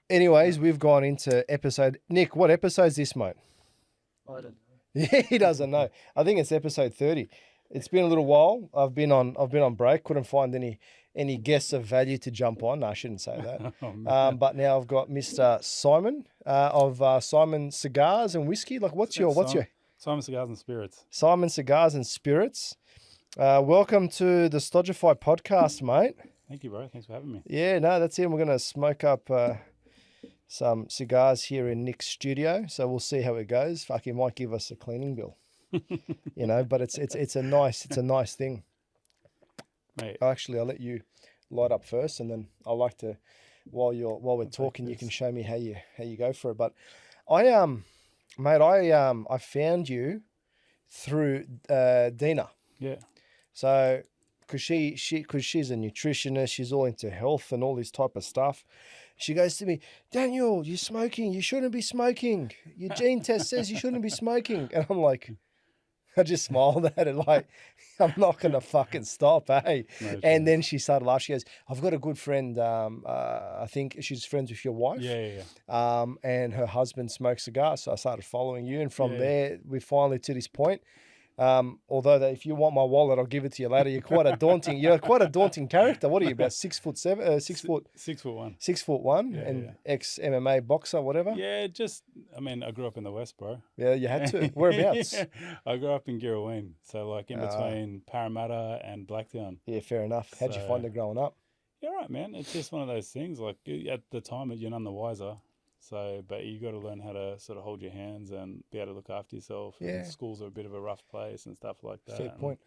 anyways, we've gone into episode. Nick, what episode is this, mate? I don't know. Yeah, he doesn't know. I think it's episode 30. It's been a little while. I've been on break. Couldn't find any guests of value to jump on. No, I shouldn't say that. But now I've got Mr. Simon of Simon Cigars and Whiskey. Like, what's your Simon Cigars and Spirits. Simon Cigars and Spirits. Welcome to the Stodgify podcast, mate. Thank you, bro. Thanks for having me. Yeah, no, that's it. We're going to smoke up some cigars here in Nick's studio, so we'll see how it goes. Fuck, he might give us a cleaning bill, but it's a nice thing. Mate. Actually, I'll let you light up first, and then I like to, while we're talking, you can show me how you go for it. But I found you through Dina. Yeah. So, because she's a nutritionist, she's all into health and all this type of stuff. She goes to me, Daniel, you're smoking. You shouldn't be smoking. Your gene test says you shouldn't be smoking. And I'm like, I just smiled at it like, I'm not going to fucking stop, eh? No, and then she started laughing. She goes, I've got a good friend. I think she's friends with your wife. Yeah. And her husband smokes cigars. So I started following you. And from there, we finally to this point. Although if you want my wallet, I'll give it to you later. You're quite a daunting character. What are you, about 6'7", 6 foot? 6'1". 6'1", and ex MMA boxer, whatever. Yeah, I grew up in the West, bro. Yeah, you had to. Whereabouts? I grew up in Girraween, so like in between Parramatta and Blacktown. Yeah, fair enough. How'd you find it growing up? Yeah, right, man. It's just one of those things. Like at the time, you're none the wiser. So, but you got to learn how to sort of hold your hands and be able to look after yourself. Yeah. And schools are a bit of a rough place and stuff like that. Fair point.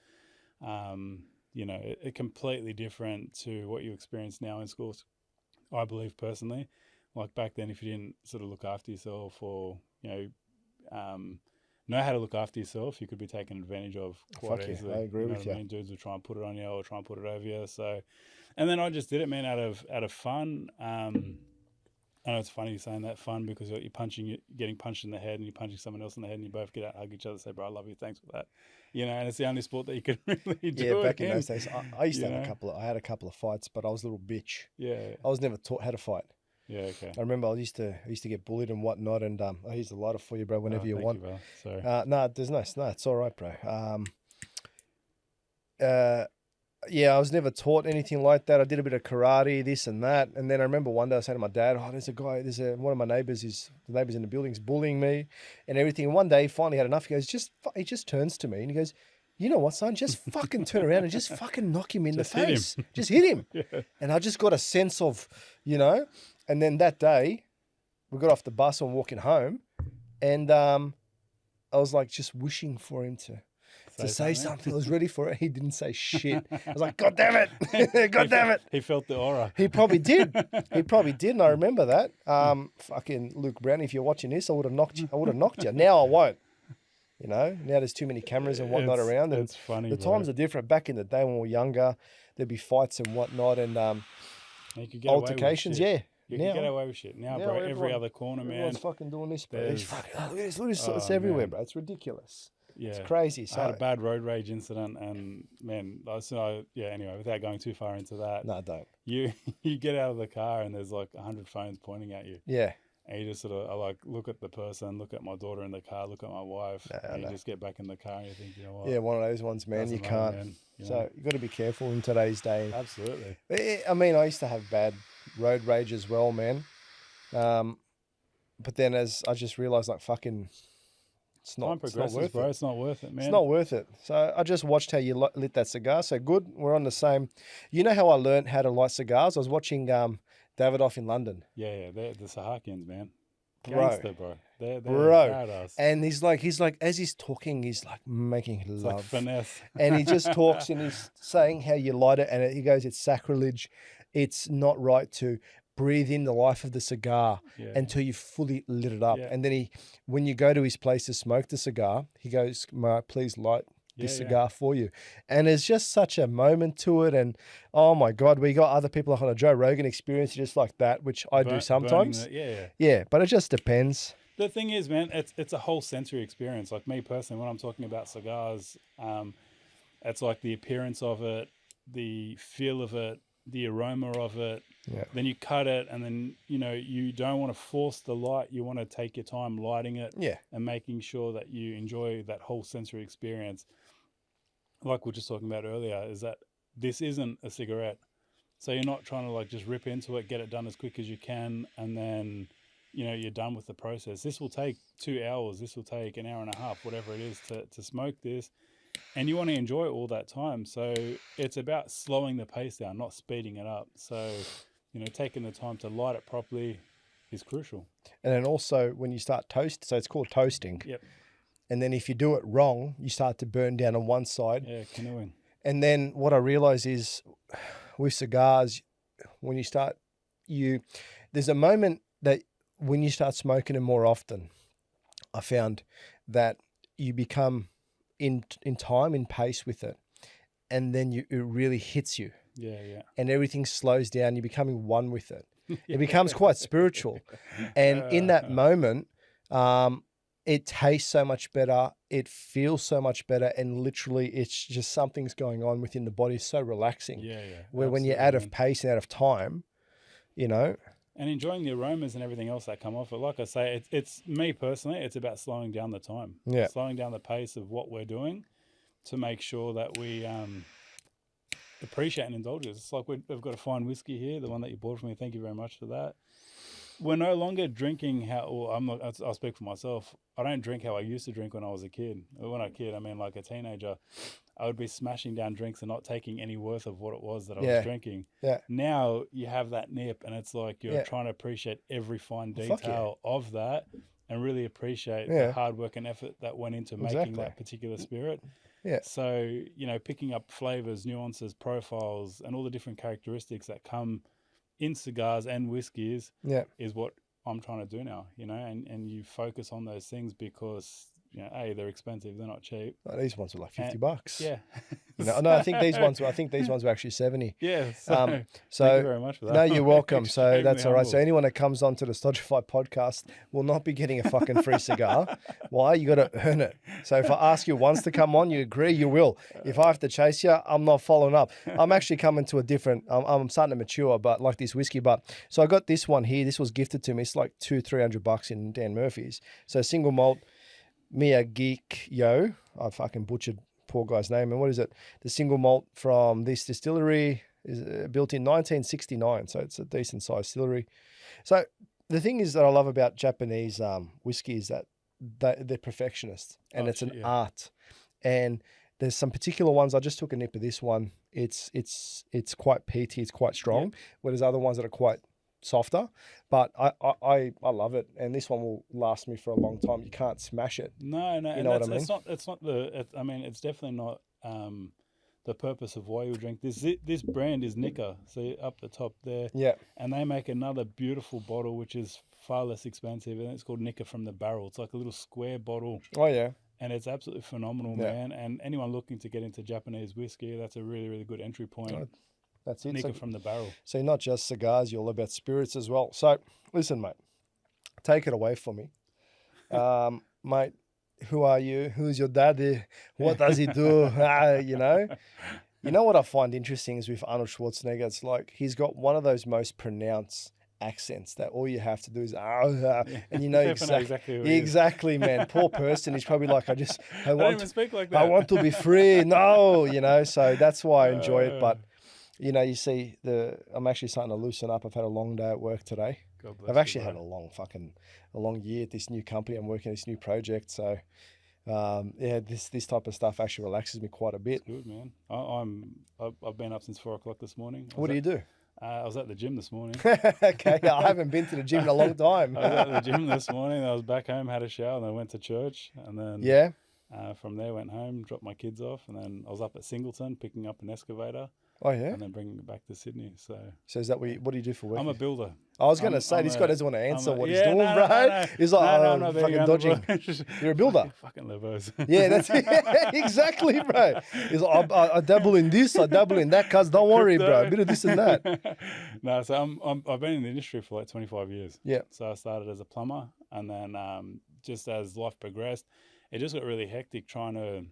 It completely different to what you experience now in schools. I believe personally, like back then, if you didn't sort of look after yourself or know how to look after yourself, you could be taken advantage of quite easily. I agree with you. Dudes would try and put it on you or try and put it over you. So, and then I just did it, man, out of fun. I know it's funny you're saying that, fun, because you're getting punched in the head and you're punching someone else in the head and you both get out, hug each other, say, bro, I love you, thanks for that. And it's the only sport that you can really do. Yeah, back in those days, I used to have a couple of fights, but I was a little bitch. Yeah. I was never taught how to fight. Yeah, okay. I remember I used to get bullied and whatnot, and I used to light it for you, bro, whenever you want. Thank you, bro. Sorry. No, it's all right, bro. Yeah, I was never taught anything like that. I did a bit of karate, this and that. And then I remember one day I was saying to my dad, one of my neighbors, the neighbors in the building's bullying me and everything. And one day he finally had enough. He just turns to me and he goes, you know what, son, just fucking turn around and just fucking knock him in the face. Just hit him. Yeah. And I just got a sense of, and then that day we got off the bus and walking home and I was like just wishing for him to say something. I was ready for it. He didn't say shit. I was like, God damn it. God damn it. He felt the aura. He probably did. And I remember that. Fucking Luke Brown, if you're watching this, I would have knocked you. Now I won't. Now there's too many cameras and whatnot around. And it's funny. The times are different. Back in the day when we were younger, there'd be fights and whatnot and altercations. Yeah. You can get away with shit. Now, bro, every other corner, man. Everyone's fucking doing this, bro. Look at this. It's everywhere, bro. It's ridiculous. Yeah. It's crazy. So I had a bad road rage incident and, man, anyway, without going too far into that. No, don't. You get out of the car and there's like 100 phones pointing at you. Yeah. And you just sort of look at the person, look at my daughter in the car, look at my wife, and you just get back in the car and you think, you know what? Yeah, one of those ones, man. You can't. Man, so you've got to be careful in today's day. Absolutely. I mean, I used to have bad road rage as well, man. But then as I just realized, like, fucking, it's not worth it. Bro. It's not worth it, man. It's not worth it. So I just watched how you lit that cigar. So good. We're on the same. You know how I learned how to light cigars? I was watching Davidoff in London. Yeah. They're the Sahakians, man. Gangster, bro. They're badass. And he's like, as he's talking, he's like making love. Like finesse. And he just talks and he's saying how you light it. And he goes, it's sacrilege. It's not right to breathe in the life of the cigar until you've fully lit it up. Yeah. And then when you go to his place to smoke the cigar, he goes, may I please light this cigar for you? And there's just such a moment to it. And oh my God, we got other people like on a Joe Rogan experience just like that, which I do sometimes. Yeah, but it just depends. The thing is, man, it's a whole sensory experience. Like me personally, when I'm talking about cigars, it's like the appearance of it, the feel of it, the aroma of it, Yeah. Then you cut it, and then, you don't want to force the light. You want to take your time lighting it Yeah. and making sure that you enjoy that whole sensory experience. Like we were just talking about earlier, is that this isn't a cigarette. So you're not trying to like just rip into it, get it done as quick as you can, and then, you're done with the process. This will take 2 hours. This will take an hour and a half, whatever it is to smoke this. And you want to enjoy it all that time. So it's about slowing the pace down, not speeding it up. So, taking the time to light it properly is crucial. And then also when you start toast, so it's called toasting. Yep. And then if you do it wrong, you start to burn down on one side. Yeah, canoeing. And then what I realize is with cigars, when you start, there's a moment that when you start smoking them more often, I found that you become in pace with it. And then it really hits you. Yeah, yeah. And everything slows down. You're becoming one with it. It becomes quite spiritual. And in that moment, it tastes so much better. It feels so much better. And literally, it's just something's going on within the body. It's so relaxing. Yeah, yeah. Where when you're out of pace and out of time, And enjoying the aromas and everything else that come off it. Like I say, it's me personally, it's about slowing down the time. Yeah. Slowing down the pace of what we're doing to make sure that we appreciate and indulge it. It's like we've got a fine whiskey here, the one that you bought for me. Thank you very much for that. We're no longer drinking I'll speak for myself. I don't drink how I used to drink when I was a kid. When I was a kid, I mean like a teenager, I would be smashing down drinks and not taking any worth of what it was that I was drinking. Yeah. Now you have that nip and it's like you're trying to appreciate every fine detail of that and really appreciate the hard work and effort that went into making that particular spirit. Yeah. So, picking up flavors, nuances, profiles, and all the different characteristics that come in cigars and whiskeys is what I'm trying to do now, and you focus on those things because, they're expensive, they're not cheap. Oh, these ones were like $50. Yeah. No, I think these ones were actually 70. Yeah. So thank you very much for that. No, you're welcome. So Extremely that's all right. humble. So anyone that comes onto the Stodgify podcast will not be getting a fucking free cigar. Why? You got to earn it. So if I ask you once to come on, you agree, you will. If I have to chase you, I'm not following up. I'm actually coming to a different, I'm starting to mature, but like this whiskey. But so I got this one here. This was gifted to me. It's like $200-300 in Dan Murphy's. So single malt Miyagikyo. I fucking butchered poor guy's name. And what is it? The single malt from this distillery is built in 1969. So it's a decent sized distillery. So the thing is that I love about Japanese whiskey is that they're perfectionists and it's an art. And there's some particular ones. I just took a nip of this one. It's quite peaty. It's quite strong. Where there's other ones that are quite softer, but I love it, and this one will last me for a long time. You can't smash it. No, you know what I mean. It's definitely not the purpose of why you drink this. This brand is Nika, so up the top there. Yeah, and they make another beautiful bottle which is far less expensive, and it's called Nika from the Barrel. It's like a little square bottle. Oh yeah. And it's absolutely phenomenal, man. And anyone looking to get into Japanese whiskey, that's a really, really good entry point. Oh. That's it. Nika from the Barrel. So you're not just cigars, you're all about spirits as well. So listen, mate, take it away from me. Mate, who are you? Who's your daddy? What does he do? You know what I find interesting is with Arnold Schwarzenegger, it's like he's got one of those most pronounced accents that all you have to do is and you know exactly, man. Poor person. He's probably like, I don't even speak like that. I want to be free. No, so that's why I enjoy it. But you see I'm actually starting to loosen up. I've had a long day at work today. God bless I've actually you, had a long year at this new company. I'm working on this new project. So, this type of stuff actually relaxes me quite a bit. It's good, man. I've been up since 4 o'clock this morning. What do you do? I was at the gym this morning. Okay, I haven't been to the gym in a long time. I was at the gym this morning. I was back home, had a shower, and then went to church. And then from there, went home, dropped my kids off, and then I was up at Singleton picking up an excavator. Oh yeah, and then bringing it back to Sydney. So is that what do you do for work? I'm a builder. I was going to say this guy doesn't want to answer what he's doing, bro. No. He's like, I'm not fucking dodging. You're a builder. Fucking Levos. Yeah, that's exactly, bro. He's like, I dabble in this, I dabble in that. Cuz don't worry, bro. A bit of this and that. No, so I've been in the industry for like 25 years. Yeah. So I started as a plumber, and then just as life progressed, it just got really hectic trying to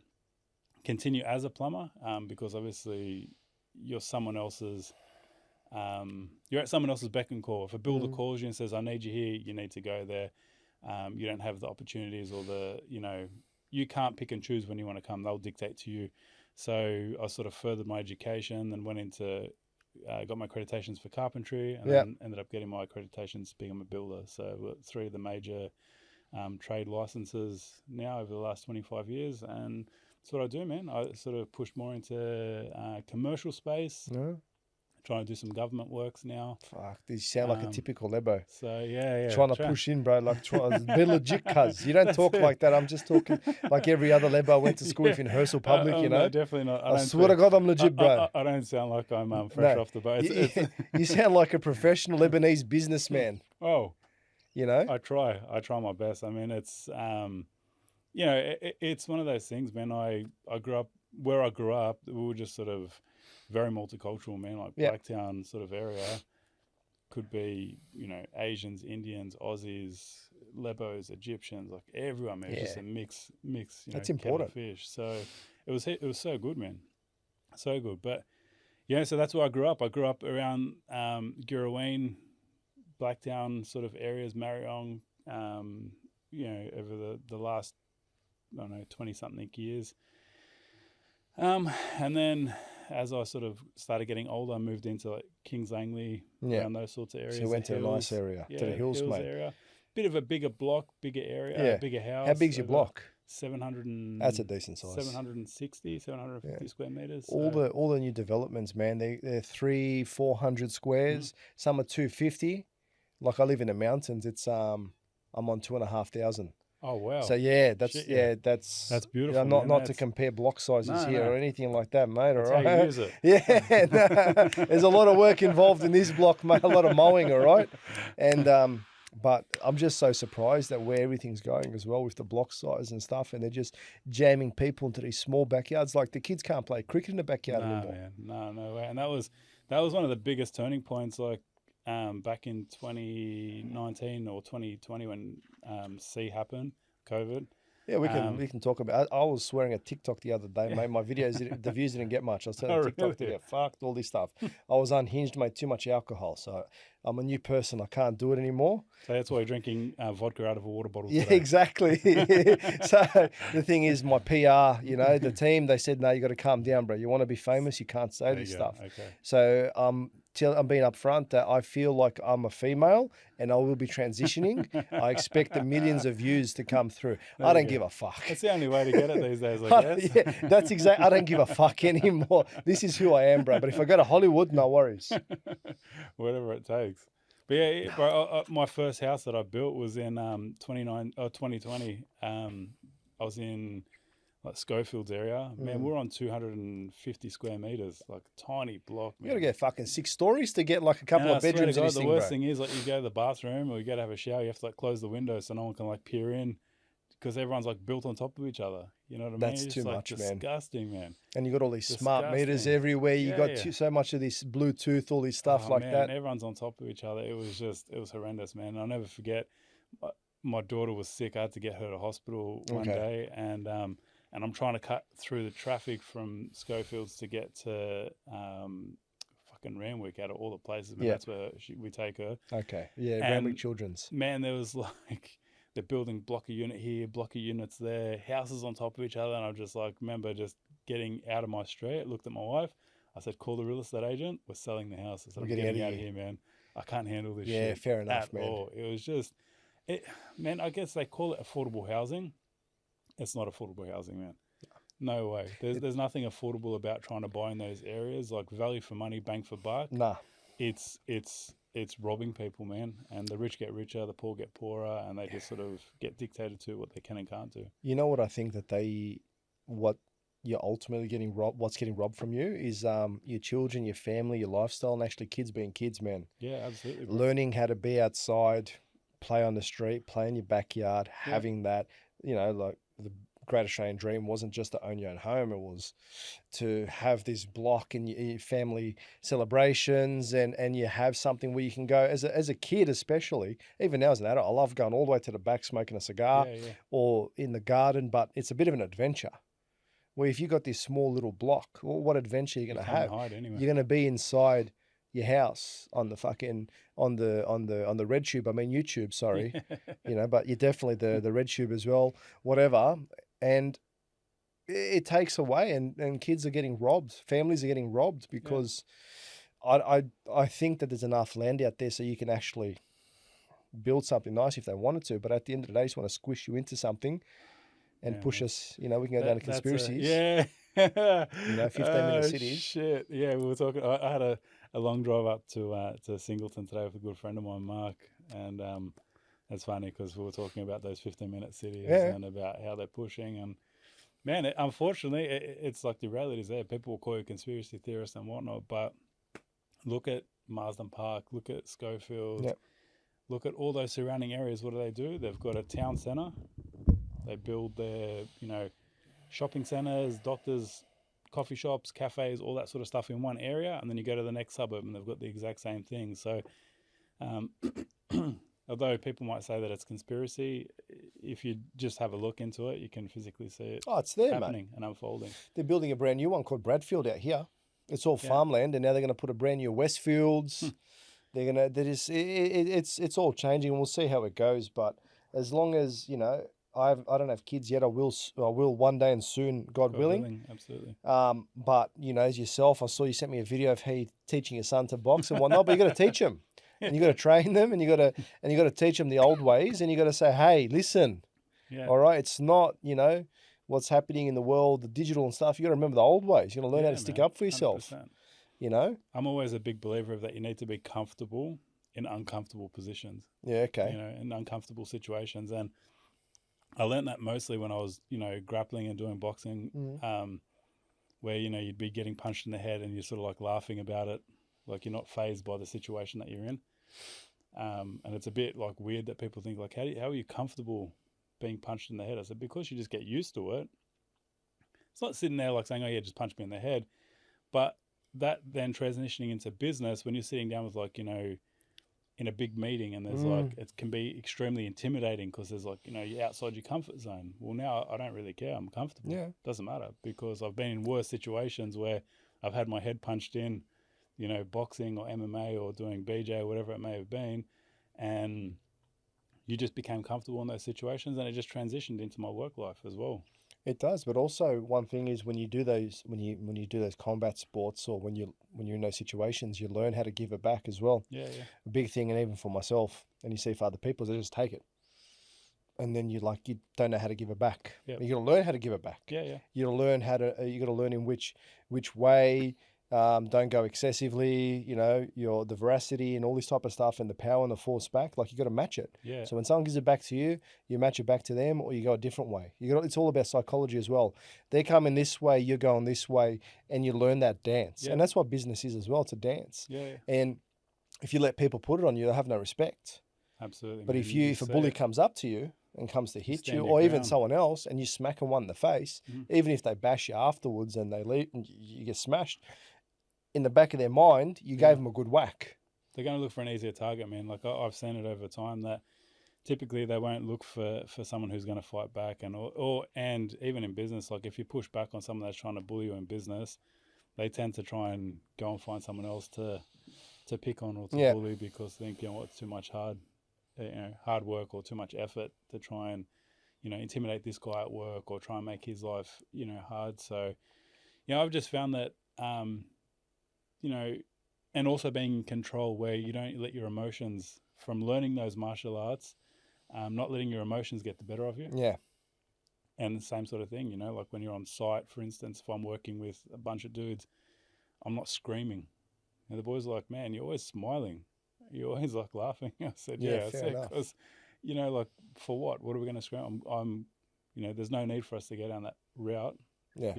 continue as a plumber, because obviously you're someone else's you're at someone else's beck and call. If a builder calls you and says, I need you here, you need to go there. You don't have the opportunities or you can't pick and choose when you want to come. They'll dictate to you. So I sort of furthered my education, then went into, got my accreditations for carpentry, and then ended up getting my accreditations to become a builder. So I've got 3 of the major trade licenses now over the last 25 years. And that's what I do, man. I sort of push more into commercial space. No? Trying to do some government works now. Fuck, these sound like a typical Lebo. So yeah. Trying to push in, bro. Like, be legit, cuz. You don't talk like that. I'm just talking like every other Lebo I went to school with in Hersel Public, you know. No, definitely not. I swear to God, I'm legit, bro. I don't sound like I'm fresh off the boat. You sound like a professional Lebanese businessman. Oh, you know. I try my best. I mean, it's it's one of those things, man. I grew up where I grew up. We were just sort of very multicultural, man, like Blacktown sort of area. Could be, Asians, Indians, Aussies, Lebos, Egyptians, like everyone, man. Just a mix. That's important. Fish. So it was so good, man, so good. But so that's where I grew up. I grew up around Girraween, Blacktown sort of areas, Marryong. Over the last 20-something years. And then as I sort of started getting older, I moved into like Kings Langley, around those sorts of areas. So you went to a nice area, to the hills, mate. Area. Bit of a bigger block, bigger area, bigger house. How big's your block? 700 and... That's a decent size. 750 square meters. All the new developments, man, they're 300-400 squares. Some are 250. Like I live in the mountains. It's I'm on 2,500. Oh wow! So that's beautiful. Not to compare block sizes or anything like that, mate. That's all right. How you use it. There's a lot of work involved in this block, mate. A lot of mowing, all right. And but I'm just so surprised at where everything's going as well with the block size and stuff. And they're just jamming people into these small backyards. Like the kids can't play cricket in the backyard anymore. Man. No way. And that was one of the biggest turning points. Like. Back in 2019 or 2020 when C happened, COVID. Yeah, we can talk about. I was swearing at TikTok the other day, mate. My videos, the views didn't get much. I was telling TikTok to get fucked, all this stuff. I was unhinged, mate. Too much alcohol, so I'm a new person. I can't do it anymore. So that's why you're drinking vodka out of a water bottle. Yeah, today. Exactly. So the thing is, my PR, the team, they said, no, you got to calm down, bro. You want to be famous, you can't say this stuff. Okay. So I'm being upfront that I feel like I'm a female and I will be transitioning. I expect the millions of views to come through. I don't give a fuck. That's the only way to get it these days, I guess. Yeah, that's exactly. I don't give a fuck anymore. This is who I am, bro. But if I go to Hollywood, no worries. Whatever it takes. But yeah, bro, my first house that I built was in 2020. I was in like Schofield's area. Man, we're on 250 square meters, like tiny block. Man. You gotta get fucking 6 stories to get like a couple of bedrooms. God, the worst thing is like you go to the bathroom or you go to have a shower, you have to like close the window so no one can like peer in because everyone's like built on top of each other. You know what I mean? That's too much, man. Disgusting, man. And you got all these smart meters everywhere. You got so much of this Bluetooth, all this stuff that. Everyone's on top of each other. It was horrendous, man. I'll never forget. My daughter was sick. I had to get her to hospital one day, and I'm trying to cut through the traffic from Schofields to get to fucking Randwick out of all the places. Man, that's where we take her. Okay. Yeah, Randwick Children's. Man, there was like they're building block a unit here, block of units there, houses on top of each other. And I'm just like, remember just getting out of my street. I looked at my wife. I said, call the real estate agent. We're selling the house. I said, I'm getting out of here, man. I can't handle this shit. Yeah, fair enough, man. All. It was just, man, I guess they call it affordable housing. It's not affordable housing, man. No way. There's nothing affordable about trying to buy in those areas. Like value for money, bang for buck. Nah. It's robbing people, man. And the rich get richer, the poor get poorer, and they just sort of get dictated to what they can and can't do. You know what I think what you're ultimately getting robbed, what's getting robbed from you is your children, your family, your lifestyle, and actually kids being kids, man. Yeah, absolutely. Bro. Learning how to be outside, play on the street, play in your backyard, having that, like the Great Australian Dream wasn't just to own your own home. It was to have this block in your family celebrations and you have something where you can go as a kid, especially, even now as an adult. I love going all the way to the back, smoking a cigar or in the garden, but it's a bit of an adventure. Where if you got this small little block, well, what adventure are you going to have? Hide anyway. You're going to be inside your house on the fucking on the red tube. I mean YouTube, sorry, but you're definitely the red tube as well, whatever, and it takes away, and kids are getting robbed, families are getting robbed because I think that there's enough land out there so you can actually build something nice if they wanted to, but at the end of the day, they just want to squish you into something and push us. We can go down to conspiracies. 15-minute cities. Shit. Yeah, we were talking. I had a long drive up to Singleton today with a good friend of mine, Mark, and it's funny because we were talking about those 15-minute cities and about how they're pushing. And man, unfortunately, it's like the reality is there. People will call you conspiracy theorists and whatnot, but look at Marsden Park, look at Schofield. Yep. Look at all those surrounding areas. What do? They've got a town centre. They build their, shopping centres, doctors, coffee shops, cafes, all that sort of stuff in one area. And then you go to the next suburb and they've got the exact same thing. So although people might say that it's conspiracy, if you just have a look into it, you can physically see it it's there, happening mate. and unfolding. They're building a brand new one called Bradfield out here. It's all farmland, and now they're going to put a brand new Westfields. It's all changing, and we'll see how it goes. But as long as I don't have kids yet, I will one day and soon, God willing. Absolutely. But as yourself, I saw you sent me a video of how you're teaching your son to box and whatnot. But you got to teach him, and you got to train them, and you got to teach them the old ways, and you got to say, hey, listen, all right, it's not what's happening in the world, the digital and stuff. You got to remember the old ways. You got to learn how to stick up for yourself. 100%. I'm always a big believer of that. You need to be comfortable in uncomfortable positions. Yeah, okay. In uncomfortable situations. And I learned that mostly when I was, grappling and doing boxing, where, you'd be getting punched in the head and you're sort of like laughing about it. Like you're not fazed by the situation that you're in. And it's a bit like weird that people think like, how are you comfortable being punched in the head? I said, because you just get used to it. It's not sitting there like saying, oh yeah, just punch me in the head. But that then transitioning into business, when you're sitting down with like, in a big meeting and there's like, it can be extremely intimidating because there's like, you're outside your comfort zone. Well, now I don't really care. I'm comfortable. Yeah. Doesn't matter because I've been in worse situations where I've had my head punched in, boxing or MMA or doing BJ or whatever it may have been. And you just became comfortable in those situations and it just transitioned into my work life as well. It does, but also one thing is when you do those combat sports or when you're in those situations, you learn how to give it back as well. Yeah. A big thing, and even for myself, and you see for other people, they just take it, and then you don't know how to give it back. Yep. You got to learn how to give it back. Yeah. You got to learn you got to learn in which way. Don't go excessively, the veracity and all this type of stuff and the power and the force back, like you got to match it. Yeah. So when someone gives it back to you, you match it back to them or you go a different way. It's all about psychology as well. They're coming this way, you're going this way, and you learn that dance. Yeah. And that's what business is as well. It's a dance. Yeah. And if you let people put it on you, they'll have no respect. Absolutely. But if a bully comes up to you and comes to hit you, or even someone else, and you smack them one in the face, even if they bash you afterwards and they leave and you get smashed, in the back of their mind, you gave them a good whack. They're going to look for an easier target, man. Like I've seen it over time that typically they won't look for someone who's going to fight back, and even in business, like if you push back on someone that's trying to bully you in business, they tend to try and go and find someone else to pick on or to bully because they think it's too much hard work or too much effort to try and intimidate this guy at work or try and make his life hard. So I've just found that. And also being in control where you don't let your emotions, from learning those martial arts, not letting your emotions get the better of you. Yeah. And the same sort of thing, like when you're on site, for instance, if I'm working with a bunch of dudes, I'm not screaming. And the boys are like, man, you're always smiling. You're always like laughing. I said, I said, because, like for what? What are we going to scream? I'm there's no need for us to go down that route. Yeah.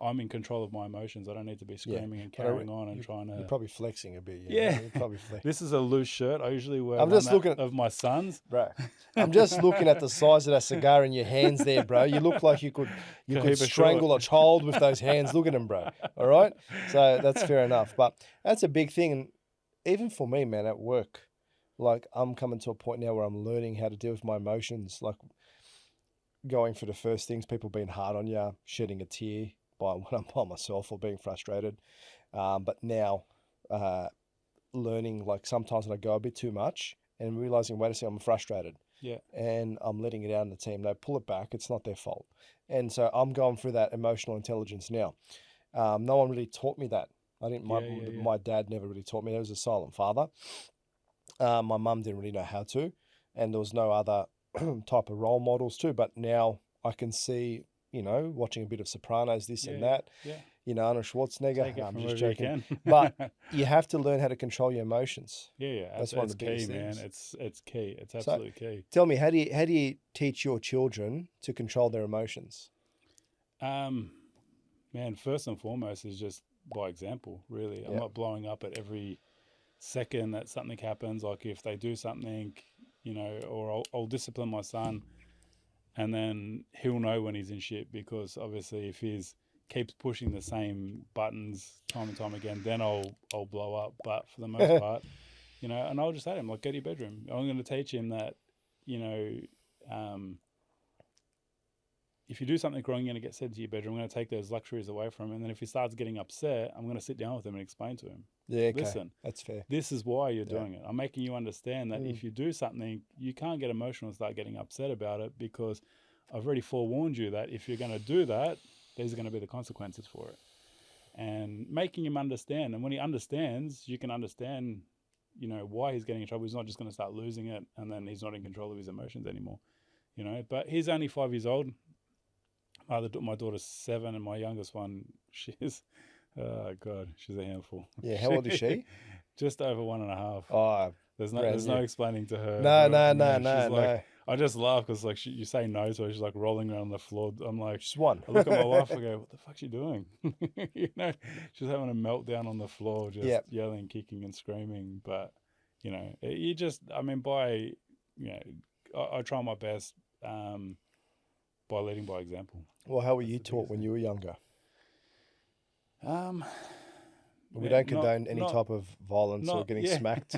I'm in control of my emotions. I don't need to be screaming and carrying on and trying to... You're probably flexing a bit. Yeah. You're probably flexing. This is a loose shirt. I usually wear of my son's. Bro, I'm just looking at the size of that cigar in your hands there, bro. You look like you could strangle a child with those hands. Look at them, bro. All right? So that's fair enough. But that's a big thing. And even for me, man, at work, like I'm coming to a point now where I'm learning how to deal with my emotions. Like going for the first things, people being hard on you, shedding a tear, when I'm by myself or being frustrated. But now learning, like sometimes when I go a bit too much and realizing, wait a second, I'm frustrated. Yeah. And I'm letting it out on the team. They pull it back. It's not their fault. And so I'm going through that emotional intelligence now. No one really taught me that. I didn't. My dad never really taught me. He was a silent father. My mum didn't really know how to, and there was no other type of role models too. But now I can see, watching a bit of Sopranos, this and that. Yeah. Arnold Schwarzenegger. Take it I'm from just wherever joking. you can. But you have to learn how to control your emotions. Yeah. That's one of the key, biggest man. things. It's key. It's absolutely key. Tell me, how do you teach your children to control their emotions? Man, first and foremost is just by example, really. I'm not blowing up at every second that something happens. Like if they do something, or I'll discipline my son, and then he'll know when he's in shit, because obviously if he's keeps pushing the same buttons time and time again, then I'll blow up. But for the most part, and I'll just say to him, like, go to your bedroom. I'm going to teach him that, if you do something wrong, you're going to get sent to your bedroom. I'm going to take those luxuries away from him. And then if he starts getting upset, I'm going to sit down with him and explain to him. Yeah, okay. Listen, that's fair. This is why you're doing it. I'm making you understand that if you do something, you can't get emotional and start getting upset about it, because I've already forewarned you that if you're going to do that, these are going to be the consequences for it. And making him understand. And when he understands, you can understand, why he's getting in trouble. He's not just going to start losing it and then he's not in control of his emotions anymore. But he's only 5 years old. My daughter's 7, and my youngest one, she's, oh God, she's a handful. Yeah, how old is she? Just over 1.5. Oh, there's no explaining to her. No. I just laugh because you say no to her, she's like rolling around on the floor. I'm like, she's one. I look at my wife, I go, what the fuck's she doing? She's having a meltdown on the floor, just yelling, kicking, and screaming. But I try my best. By leading by example. Well, how were you taught when you were younger? We don't condone any type of violence or getting smacked,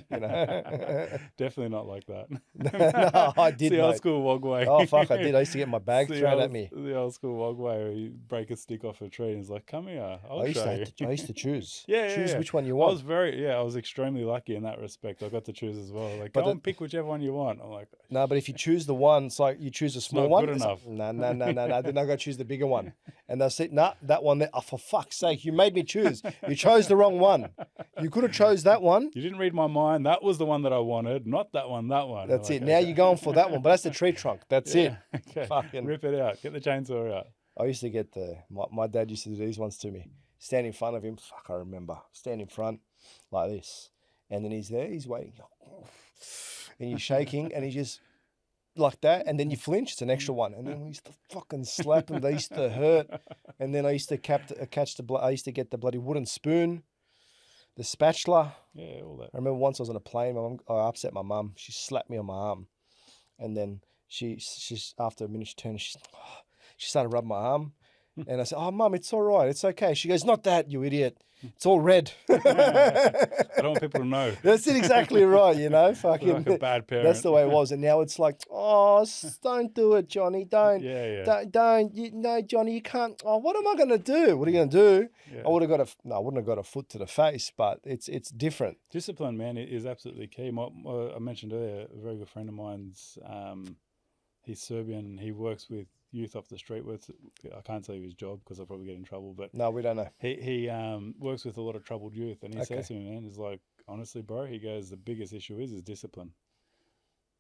Definitely not like that. No, I did. The old school wog way. Oh fuck, I did. I used to get my bag thrown at me. The old school wog way, where you break a stick off a tree and it's like, "Come here, I used to choose. Choose which one you want. I was extremely lucky in that respect. I got to choose as well. Like, go and pick whichever one you want. I'm like, no, but if you choose the one, it's like you choose a small one. Good enough. No. Then I got to choose the bigger one, and they'll say, "Nah, that one there. Oh, for fuck's sake, you made me choose. You chose the wrong one. You could have chose that one. You didn't read my mind. That was the one that I wanted, not that one. That's it. Now you're going for that one, but that's the tree trunk. That's it. Okay. Fucking rip it out. Get the chainsaw out." I used to get my dad used to do these ones to me. Stand in front of him. Fuck, I remember. Stand in front like this, and then he's there. He's waiting, and you're shaking, and he just like that, and then you flinch. It's an extra one, and then we used to fucking slap him. They used to hurt, and then I used to I used to get the bloody wooden spoon. The spatula. Yeah, all that. I remember once I was on a plane, I upset my mum. She slapped me on my arm. And then she's after a minute, she turned, she started rubbing my arm. And I said, "Oh, Mum, it's all right. It's okay." She goes, "Not that, you idiot. It's all red." I don't want people to know. That's it, exactly right, fucking. Like a bad parent. That's the way it was. And now it's like, "Oh, don't do it, Johnny. Don't. Yeah. Don't. No, Johnny, you can't. Oh, what am I going to do? What are you going to do?" Yeah. I wouldn't have got a foot to the face, but it's different. Discipline, man, is absolutely key. I mentioned earlier, a very good friend of mine's, he's Serbian. He works with youth off the street. I can't tell you his job because I'll probably get in trouble. But no, we don't know. He works with a lot of troubled youth, and he says to me, man, he's like, honestly, bro, he goes, the biggest issue is discipline.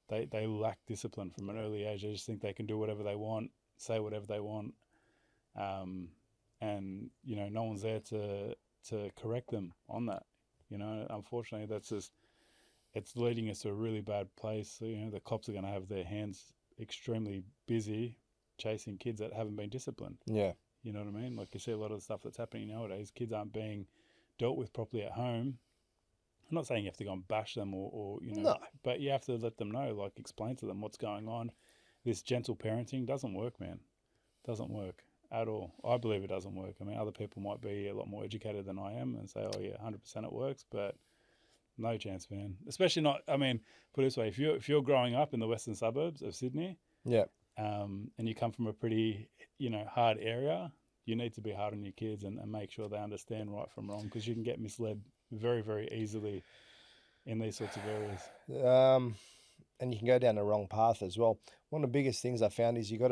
They lack discipline from an early age. They just think they can do whatever they want, say whatever they want, and no one's there to correct them on that. Unfortunately, it's leading us to a really bad place. So, the cops are going to have their hands extremely busy chasing kids that haven't been disciplined. Yeah. You know what I mean? Like, you see a lot of the stuff that's happening nowadays. Kids aren't being dealt with properly at home. I'm not saying you have to go and bash them or no. But you have to let them know, like, explain to them what's going on. This gentle parenting doesn't work, man. Doesn't work at all. I believe it doesn't work. I mean, other people might be a lot more educated than I am and say, oh yeah, 100% it works, but no chance, man. Especially not, I mean, put it this way, if you're growing up in the western suburbs of Sydney, yeah, and you come from a pretty, hard area, you need to be hard on your kids and make sure they understand right from wrong, because you can get misled very, very easily in these sorts of areas. And you can go down the wrong path as well. One of the biggest things I found is your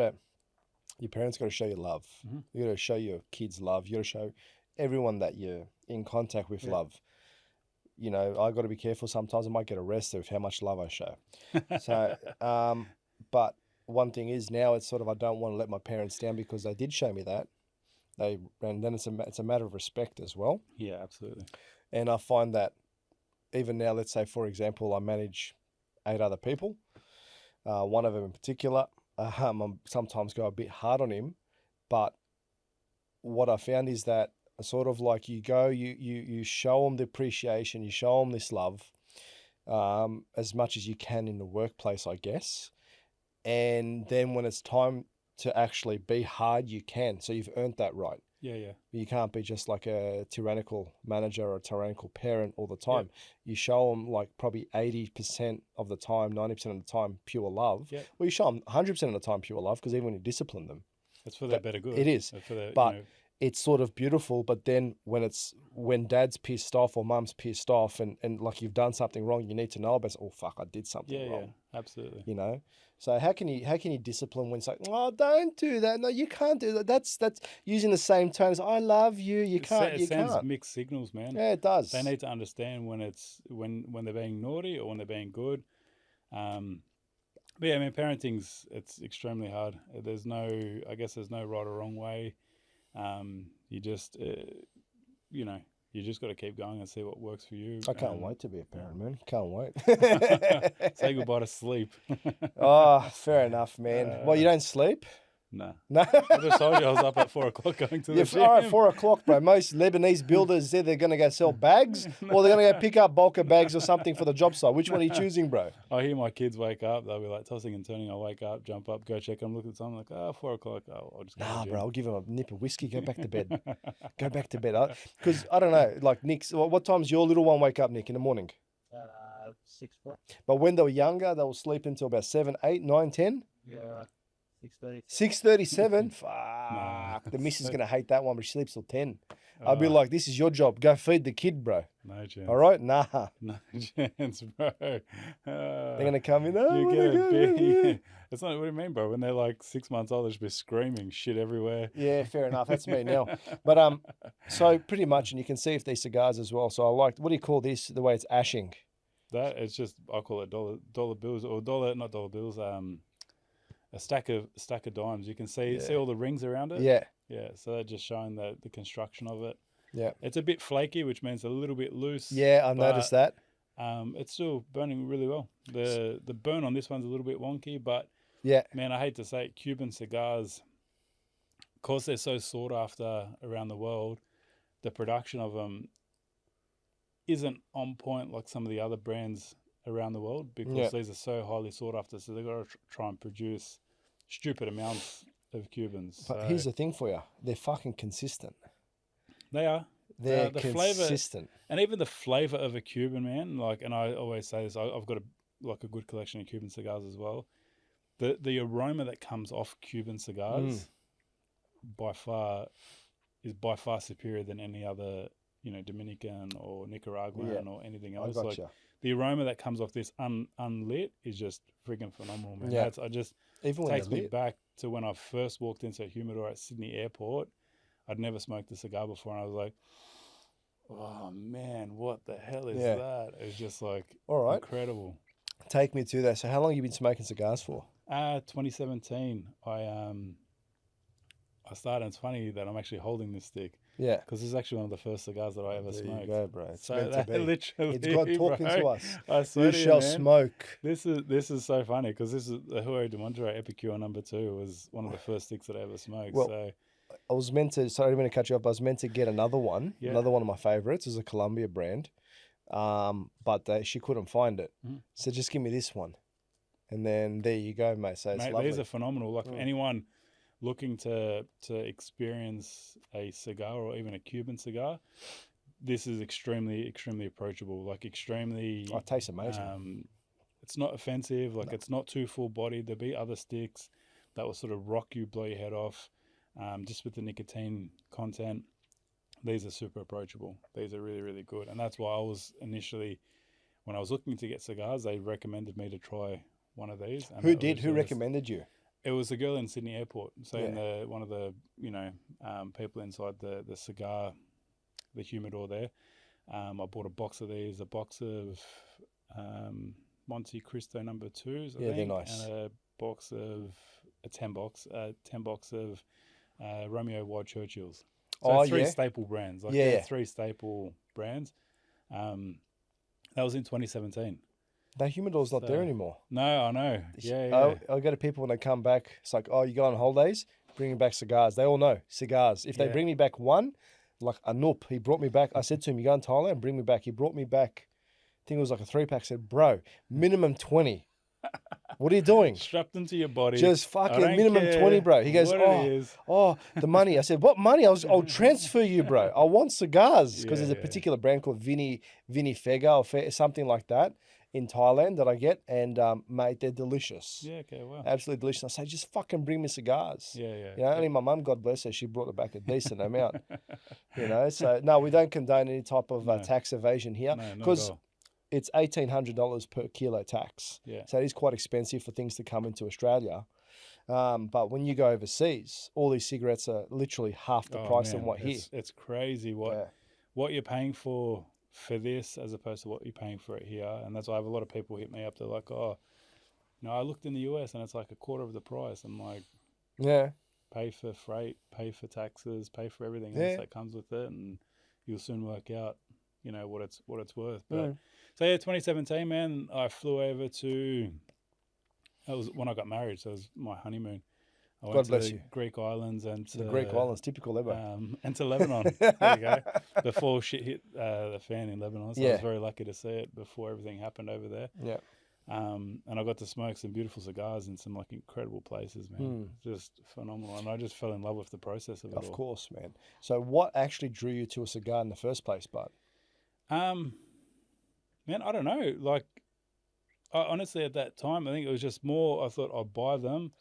parents got to show you love. Mhm. You got to show your kids love. You got to show everyone that you're in contact with love. You know, I got to be careful. Sometimes I might get arrested with how much love I show. So, but one thing is now it's sort of I don't want to let my parents down because they did show me that. And then it's a matter of respect as well. Yeah, absolutely. And I find that even now, let's say for example, I manage 8 other people. One of them in particular, I sometimes go a bit hard on him, but what I found is that sort of like you show them the appreciation, you show them this love, as much as you can in the workplace, I guess. And then when it's time to actually be hard, you can. So you've earned that right. Yeah, yeah. You can't be just like a tyrannical manager or a tyrannical parent all the time. You show them like probably 80% of the time, 90% of the time, pure love. Yeah. Well, you show them 100% of the time pure love because even when you discipline them, It's for their better good. it is. For their, but it's sort of beautiful. But then when dad's pissed off or mum's pissed off and like you've done something wrong, you need to know about it. Oh, fuck, I did something wrong. Yeah, absolutely. You know? So how can you discipline when it's like, oh, don't do that. No, you can't do that. That's using the same tone as I love you. You can't. It sends mixed signals, man. Yeah, it does. They need to understand when they're being naughty or when they're being good. But yeah, I mean, it's extremely hard. There's no right or wrong way. You just you just got to keep going and see what works for you. I can't wait to be a parent, man. Can't wait. Say goodbye to sleep. Oh, fair enough, man. Well, you don't sleep? No. No. I just told you I was up at 4 o'clock going to the gym. All right, 4 o'clock, bro. Most Lebanese builders said they're going to go sell bags or they're going to go pick up bulk of bags or something for the job site. Which one are you choosing, bro? I hear my kids wake up. They'll be like tossing and turning. I'll wake up, jump up, go check them, look at something like, 4 o'clock. I'll just go to the gym. Bro, I'll give them a nip of whiskey. Go back to bed. Go back to bed. Because I don't know, like Nick's, what time's your little one wake up, Nick, in the morning? 6 o'clock. But when they were younger, they will sleep until about 7, 8, 9, 10? Yeah. 6:30. 6:37? Fuck. The missus is going to hate that one, but she sleeps till 10. I'll be like, this is your job. Go feed the kid, bro. No chance. All right? Nah. No chance, bro. They're going to come in. You get a big... It's not what do you mean, bro? When they're like 6 months old, they should be screaming shit everywhere. Yeah, fair enough. That's me now. But so pretty much, and you can see if these cigars as well. So I liked, what do you call this? The way it's ashing. That it's just I call it dollar bills or not dollar bills. A stack of dimes. You can see all the rings around it. Yeah. Yeah. So they're just showing the construction of it. Yeah. It's a bit flaky, which means a little bit loose. Yeah, I've noticed that. It's still burning really well. The burn on this one's a little bit wonky, but yeah, man, I hate to say it, Cuban cigars, of course they're so sought after around the world, the production of them isn't on point like some of the other brands around the world because these are so highly sought after. So they've got to try and produce stupid amounts of Cubans. But here's the thing for you. They're fucking consistent. They are. They're the consistent. Flavor, and even the flavor of a Cuban, man, like, and I always say this, I've got a good collection of Cuban cigars as well. The aroma that comes off Cuban cigars by far superior than any other, Dominican or Nicaraguan or anything else. I gotcha. The aroma that comes off this unlit is just freaking phenomenal, man. Yeah. Even takes me back to when I first walked into a Humidor at Sydney Airport. I'd never smoked a cigar before, and I was like, oh, man, what the hell is that? It was just like incredible. Take me to that. So how long have you been smoking cigars for? 2017. I started. It's funny that I'm actually holding this stick. Yeah. Because this is actually one of the first cigars that I ever smoked. There you go, bro. It's so meant to be. Literally, it's God talking to us. I swear you to shall man, smoke. This is so funny because this is the Huey de Monterey Epicure #2 was one of the first sticks that I ever smoked. Well, so I was meant to, sorry, I didn't mean to cut you off, but I was meant to get another one. Yeah. Another one of my favorites is a Colombia brand. But she couldn't find it. So just give me this one. And then there you go, mate. So it's lovely. These are phenomenal. Like anyone looking to experience a cigar or even a Cuban cigar, this is extremely, extremely approachable. Like extremely. Oh, it tastes amazing. It's not offensive. Like it's not too full bodied. There'll be other sticks that will sort of rock you, blow your head off. Just with the nicotine content, these are super approachable. These are really, really good. And that's why I was initially, when I was looking to get cigars, they recommended me to try one of these. And Who that did? was Who just- recommended you? It was a girl in Sydney Airport. So in Yeah. one of the people inside the cigar, the humidor there. I bought a box of these, a box of Monte Cristo number 2s, I Yeah, they're think, nice. and a box of a 10 box of Romeo Wild Churchills. So Oh, three yeah. staple brands, like Yeah. they're three staple brands. That was in 2017. That humidor's not there So- anymore. No, I know. Yeah. I go to people when they come back. It's like, oh, you go on holidays, bring me back cigars. They all know cigars. If they Yeah. bring me back one, like Anup, he brought me back. I said to him, you go in Thailand, bring me back. He brought me back. I think it was like a 3-pack. I said, bro, minimum 20. What are you doing? Strap them to your body. Just I fucking don't minimum care 20, bro. He goes, what it is. the money. I said, what money? I'll transfer you, bro. I want cigars because there's a Yeah. particular brand called Vini Fega or something like that in Thailand that I get, and mate, they're delicious. Yeah, okay, wow. Absolutely delicious. I say, just fucking bring me cigars. Yeah, yeah. You know, only my mum, God bless her, she brought it back a decent amount. You know, so no, we don't condone any type of No. tax evasion here No, not at because all. it's $1,800 per kilo tax. Yeah. So it is quite expensive for things to come into Australia. But when you go overseas, all these cigarettes are literally half the price than man, what here. it's crazy what you're paying for this as opposed to what you're paying for it here. And that's why I have a lot of people hit me up. They're like, oh, I looked in the US and it's like a quarter of the price. I'm like, Yeah. pay for freight, pay for taxes, pay for everything Yeah. else that comes with it, and you'll soon work out, what it's worth. But Mm. so yeah, 2017, man, I flew over to. That was when I got married, so it was my honeymoon. I went God to bless the you. Greek islands and to The Greek islands, typical ever. and to Lebanon. There you go. Before shit hit the fan in Lebanon, so I Yeah. was very lucky to see it before everything happened over there. Yeah. And I got to smoke some beautiful cigars in some like incredible places, man. Just phenomenal, and I just fell in love with the process of it. Of course, man. So what actually drew you to a cigar in the first place, bud? Man, I don't know. Like, I honestly at that time, I think it was just more. I thought I'd buy them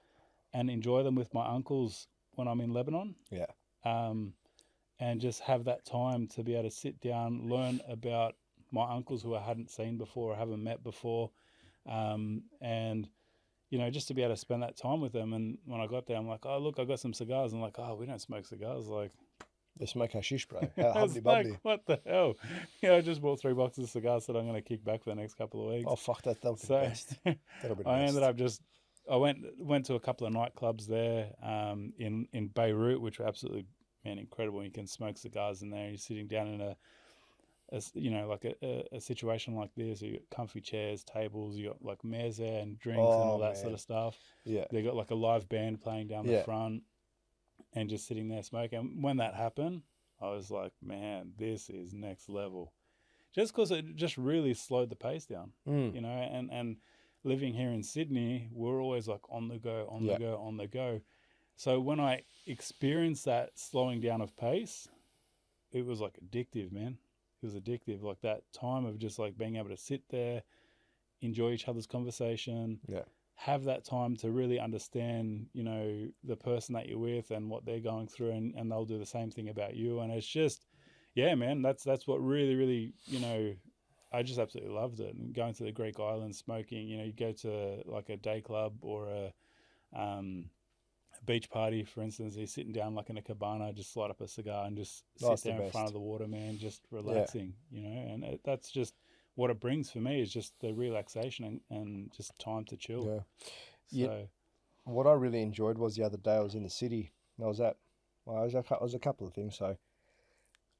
and enjoy them with my uncles when I'm in Lebanon. Yeah. And just have that time to be able to sit down, learn about my uncles who I hadn't seen before or haven't met before, and just to be able to spend that time with them. And when I got there, I'm like, oh look, I got some cigars. I'm like, oh, we don't smoke cigars, like. They smoke hashish, bro. I How was hubbly like, bubbly. what the hell? I just bought 3 boxes of cigars that I'm going to kick back for the next couple of weeks. Oh, fuck that. That'll be the So best. That'll be the I best. ended up I went to a couple of nightclubs there in Beirut, which were absolutely, man, incredible. You can smoke cigars in there. You're sitting down in a situation like this. You got comfy chairs, tables. You got like meze and drinks and all that sort man. of stuff. Yeah. They got like a live band playing down the Yeah. front, and just sitting there smoking. When that happened, I was like, man, this is next level. Just because it just really slowed the pace down, and living here in Sydney, we're always like on the go, on the go. So when I experienced that slowing down of pace, it was like addictive, man. It was addictive, like that time of just like being able to sit there, enjoy each other's conversation, have that time to really understand, the person that you're with and what they're going through, and they'll do the same thing about you. And it's just, yeah, man, that's what really, really, I just absolutely loved it. And going to the Greek islands, smoking, you go to like a day club or a beach party, for instance, you're sitting down like in a cabana, just light up a cigar and just sit there in front of the water, man, just relaxing, and that's just what it brings for me is just the relaxation and just time to chill. Yeah. So, What I really enjoyed was the other day I was in the city. I was a couple of things. So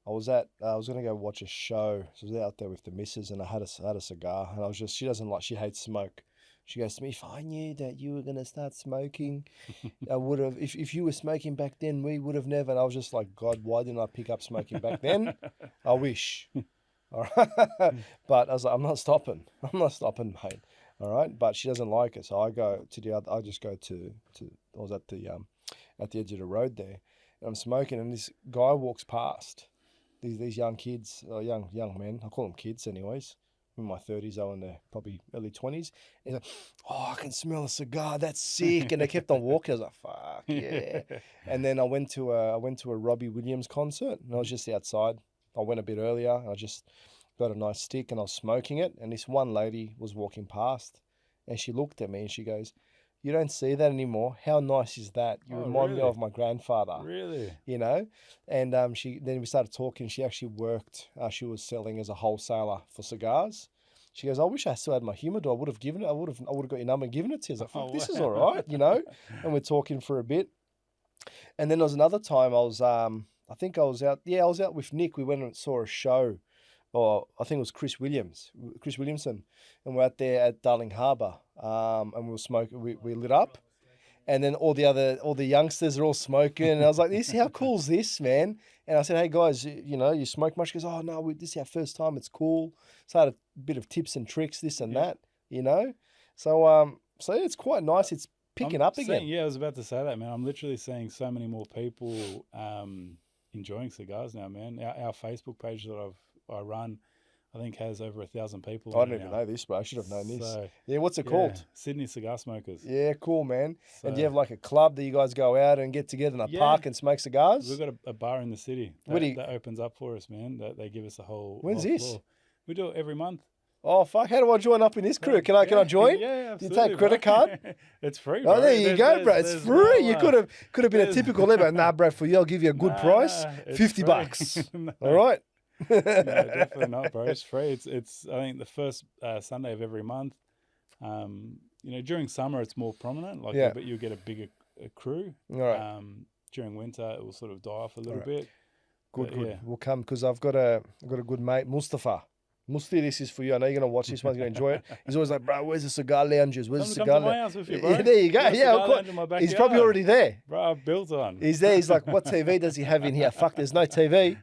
I was going to go watch a show. So I was out there with the missus and I had a cigar, and she hates smoke. She goes to me, if I knew that you were going to start smoking, I would have, if you were smoking back then, we would have never. And I was just like, God, why didn't I pick up smoking back then? I wish. All right. But I was like, I'm not stopping, mate. All right. But she doesn't like it. So I go to the other, I just go to, I was at the edge of the road there, and I'm smoking, and this guy walks past, these young kids, young men, I call them kids anyways, in my 30s, they were in their probably early 20s. He's like, oh, I can smell a cigar, that's sick. And they kept on walking. I was like, fuck yeah. And then I went to a Robbie Williams concert, and I was just outside. I went a bit earlier. I just got a nice stick, and I was smoking it. And this one lady was walking past, and she looked at me and she goes, "You don't see that anymore. How nice is that? You Oh, remind me really? of my grandfather." Really? You know, and then we started talking. She actually worked. She was selling as a wholesaler for cigars. She goes, "I wish I still had my humidor. I would have given it. I would have got your number and given it to you." I was like, "Fuck, Oh, this is wow. all right," you know. And we're talking for a bit. And then there was another time I was, I think I was out. Yeah, I was out with Nick. We went and saw a show, or I think it was Chris Williamson, and we're out there at Darling Harbour. And we were smoking. We lit up. And then all the youngsters are all smoking, and I was like, "This, how cool is this, man?" And I said, "Hey guys, you smoke much?" He goes, "Oh no, this is our first time. It's cool." So I had a bit of tips and tricks, this and that, you know. So yeah, it's quite nice. It's picking up again. Yeah, I was about to say that, man. I'm literally seeing so many more people enjoying cigars now, man. Our Facebook page that I run, I think has over 1,000 people. I didn't even know this, but I should have known this. Yeah, what's it called? Sydney Cigar Smokers. Yeah, cool, man. So, and do you have like a club that you guys go out and get together in a park and smoke cigars? We've got a bar in the city that opens up for us, man. That they give us a whole. When's whole this? Floor. We do it every month. Oh fuck! How do I join up in this crew? Can I join? Yeah, absolutely. Do you take credit card? It's free, bro. Oh, there you go, bro. It's free. No, you could have been a typical level. Nah, bro, for you, I'll give you a good price, $50. No. All right. No, definitely not, bro. It's free. It's I think the first Sunday of every month. During summer it's more prominent, but you'll get a bigger crew. All right. During winter it will sort of die off a little bit. Good. Yeah. We'll come because I've got a good mate, Mustafa. Musti, this is for you. I know you're going to watch this one. You're going to enjoy it. He's always like, "Bro, where's the cigar lounges? Where's the cigar lounge?" Yeah, there you go. Yeah, he's probably already there. Bro, I've built one. He's there. He's like, "What TV does he have in here?" Fuck, there's no TV.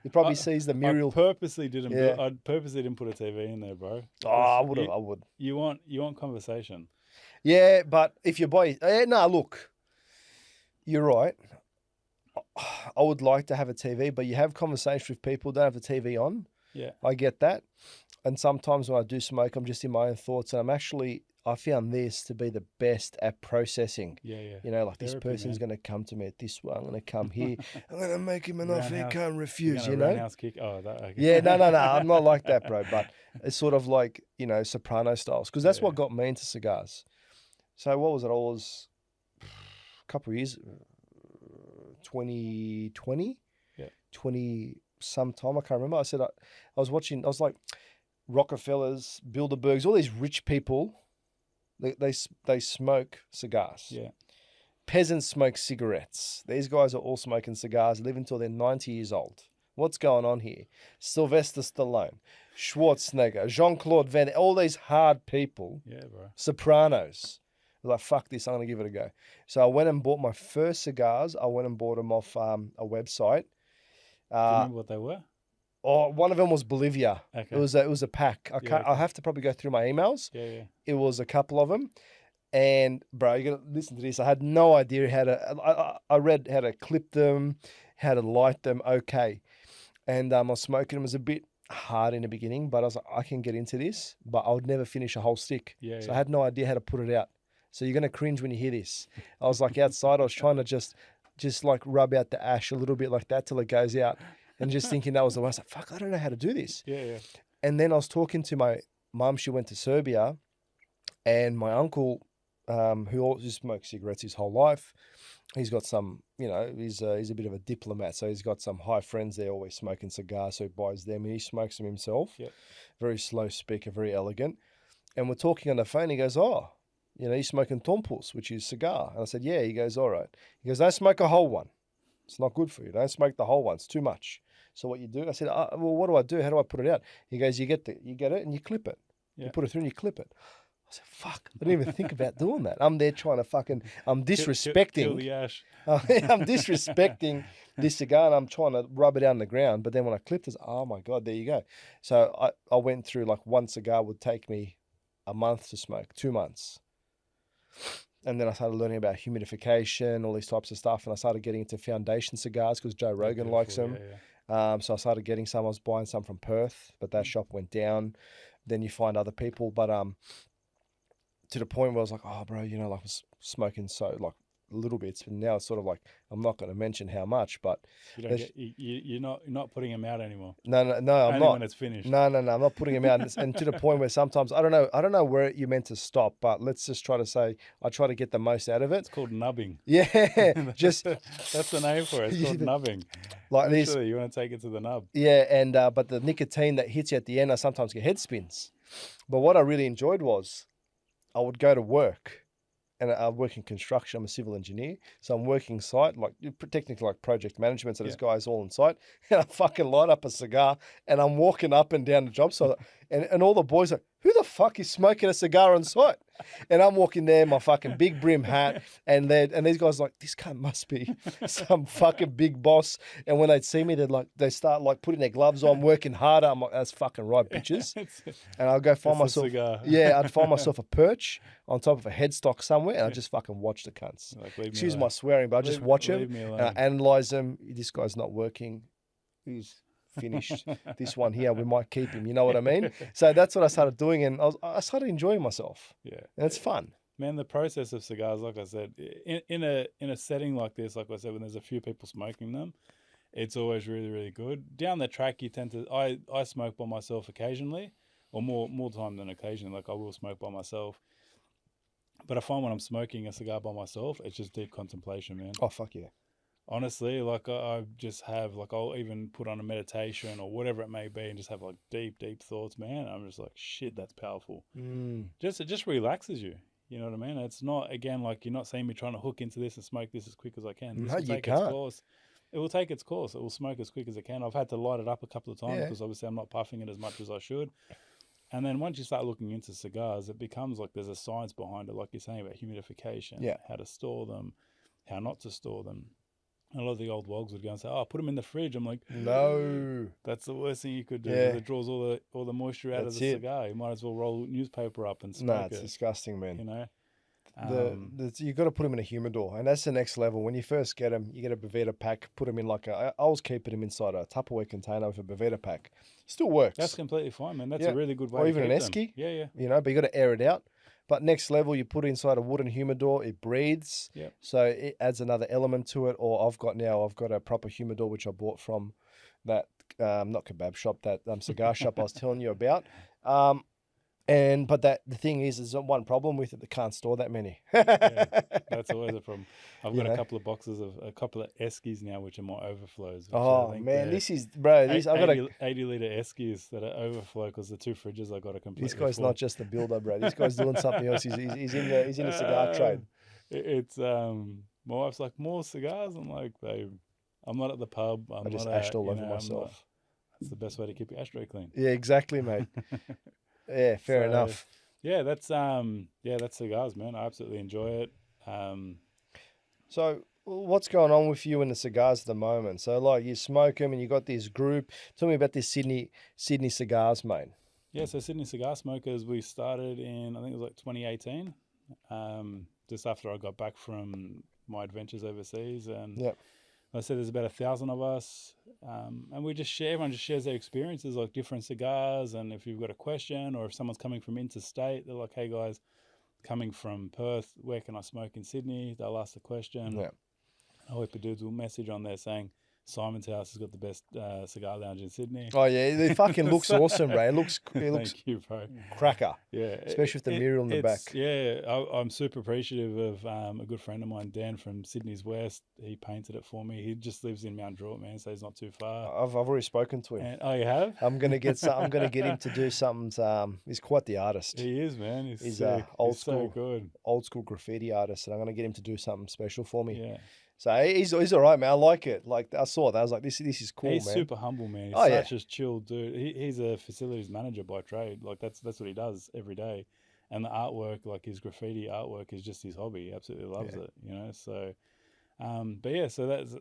He probably sees the Muriel. I purposely didn't put a TV in there, bro. Oh, I would. You want conversation. Yeah, but if you buy, look, you're right. I would like to have a TV, but you have conversations with people, don't have the TV on. Yeah. I get that. And sometimes when I do smoke, I'm just in my own thoughts, and I found this to be the best at processing. Yeah, yeah. You know, like therapy, this person's going to come to me at this one. I'm going to come here. I'm going to make him an offer he can't refuse, you know? Roundhouse kick. Oh, that, okay. Yeah, no. I'm not like that, bro. But it's sort of like, soprano styles. Because that's what got me into cigars. So what was it? I was a couple of years, 2020? Yeah. 20 sometime, I can't remember. I said, I was like, Rockefellers, Bilderbergs, all these rich people, they smoke cigars. Yeah. Peasants smoke cigarettes. These guys are all smoking cigars, live until they're 90 years old. What's going on here? Sylvester Stallone, Schwarzenegger, Jean-Claude Van Damme, all these hard people. Yeah, bro. Sopranos. I was like, fuck this, I'm going to give it a go. So I went and bought my first cigars. I went and bought them off a website. Do you remember what they were? Oh, one of them was Bolivia. Okay. It was a pack. I'll have to probably go through my emails. Yeah. It was a couple of them. And bro, you're gonna listen to this. I had no idea how to. I read how to clip them, how to light them. Okay, and I was smoking them. It was a bit hard in the beginning, but I was like, I can get into this. But I would never finish a whole stick. So I had no idea how to put it out. So you're gonna cringe when you hear this. I was like outside. I was trying to just like rub out the ash a little bit like that till it goes out, and just thinking that was the way. I was like, fuck, I don't know how to do this. Yeah. And then I was talking to my mum. She went to Serbia, and my uncle, who also smoked cigarettes his whole life, he's got some, he's a bit of a diplomat, so he's got some high friends there always smoking cigars, so he buys them and he smokes them himself. Yep. Very slow speaker, very elegant. And we're talking on the phone. He goes, "Oh, he's smoking tompos, which is cigar." And I said, "Yeah." He goes, "All right." He goes, "Don't smoke a whole one. It's not good for you. Don't smoke the whole one. It's too much." So what you do? I said, "Well, what do I do? How do I put it out?" He goes, "You get it and you clip it. Yeah. You put it through and you clip it." I said, "Fuck, I didn't even think about doing that." I'm there trying to I'm disrespecting. Kill the ash. I'm disrespecting this cigar, and I'm trying to rub it out on the ground. But then when I clipped it, oh my God, there you go. So I went through, like, one cigar would take me a month to smoke, 2 months. And then I started learning about humidification, all these types of stuff. And I started getting into foundation cigars because Joe Rogan likes them. Yeah. So I started getting some. I was buying some from Perth, but that shop went down. Then you find other people. But to the point where I was like, oh, bro, like I was smoking so, like, little bits, and now it's sort of like I'm not going to mention how much, but You don't get, you're not putting them out anymore. no, I'm Only not. when it's finished. No, I'm not putting them out, and to the point where sometimes I don't know where you're meant to stop, but let's just try to say I try to get the most out of it. It's called nubbing. Yeah, just That's the name for it. It's called nubbing. like this. Literally, you want to take it to the nub. Yeah, and but the nicotine that hits you at the end, I sometimes get head spins. But what I really enjoyed was I would go to work, and I work in construction. I'm a civil engineer, so I'm working site, like technically like project management. So there's guys all on site, and I fucking light up a cigar, and I'm walking up and down the job site, and all the boys are, who the fuck is smoking a cigar on site? And I'm walking there, my fucking big brim hat, and these guys are like, this cunt must be some fucking big boss. And when they'd see me, they start like putting their gloves on, working harder. I'm like, that's fucking right, bitches. And I'll go find myself, I'd find myself a perch on top of a headstock somewhere, and I just fucking watch the cunts. Like, Excuse my swearing, but I just watch them and I analyze them. This guy's not working. He's finished. This one here, we might keep him. You know what I mean? So that's what I started doing, and I started enjoying myself. Yeah, and it's fun. Man, the process of cigars, like I said, in a setting like this, like I said, when there's a few people smoking them, it's always really, really good. Down the track, you tend to, I smoke by myself occasionally, or more time than occasionally. Like I will smoke by myself, but I find when I'm smoking a cigar by myself, it's just deep contemplation, man. Oh fuck yeah. Honestly, like I just have, like I'll even put on a meditation or whatever it may be and just have like deep thoughts, man. I'm just like, shit, that's powerful. It just relaxes you. You know what I mean? It's not, again, like you're not seeing me trying to hook into this and smoke this as quick as I can. No, you can't. It will take its course. It will smoke as quick as it can. I've had to light it up a couple of times because obviously I'm not puffing it as much as I should. And then once you start looking into cigars, it becomes like there's a science behind it, like you're saying about humidification, how to store them, how not to store them. A lot of the old wogs would go and say, "Oh, put them in the fridge." I'm like, no, that's the worst thing you could do. Yeah. It draws all the moisture out of the cigar. You might as well roll newspaper up and smoke it. It's disgusting, man. You know, you got to put them in a humidor, and that's the next level. When you first get them, you get a Boveda pack, put them in like I was keeping them inside a Tupperware container with a Boveda pack. Still works. That's completely fine, man. That's a really good way. Or to even keep an them. esky. Yeah. You know, but you got to air it out. But next level, you put it inside a wooden humidor. It breathes. Yep. So it adds another element to it. Or I've got a proper humidor which I bought from that not kebab shop, that cigar shop I was telling you about. But the thing is, there's one problem with it. They can't store that many. That's always a problem. I've got a couple of boxes of a couple of eskies now, which are my overflows. Oh man, this is bro. I've got 80-liter eskies that are overflow because the two fridges I got to completely. This guy's full. not just a builder, bro. This guy's doing something else. He's in the cigar trade. It's my wife's like, more cigars. I'm like, babe, I'm not at the pub. I just ashed all over myself. That's the best way to keep your ashtray clean. Yeah, exactly, mate. Yeah, fair enough. Yeah, that's cigars, man. I absolutely enjoy it. So what's going on with you in the cigars at the moment? So like you smoke them and you got this group. Tell me about this Sydney Cigars, mate. Yeah, so Sydney Cigar Smokers, we started in, I think it was like 2018, just after I got back from my adventures overseas. And like I said, there's about 1,000 of us, and we just share. Everyone just shares their experiences, like different cigars. And if you've got a question, or if someone's coming from interstate, they're like, "Hey guys, coming from Perth, where can I smoke in Sydney?" They'll ask the question. Yeah, I hope a dude will message on there saying, Simon's house has got the best cigar lounge in Sydney. Oh yeah, it fucking looks awesome, bro. It looks Thank you, bro. Cracker. Yeah, especially with the mural in the back. Yeah, I'm super appreciative of a good friend of mine, Dan from Sydney's West. He painted it for me. He just lives in Mount Druitt, man, so he's not too far. I've already spoken to him. And, oh, you have? I'm gonna get him to do something. He's quite the artist. He is, man. He's old school, so good. Old school graffiti artist, and I'm gonna get him to do something special for me. Yeah. So he's all right, man. I like it. Like I saw that, I was like, this is cool, man. He's super humble, man. He's such a chill dude. He's a facilities manager by trade. Like that's what he does every day. And the artwork, like his graffiti artwork, is just his hobby. He absolutely loves it, you know. So, but yeah, so that's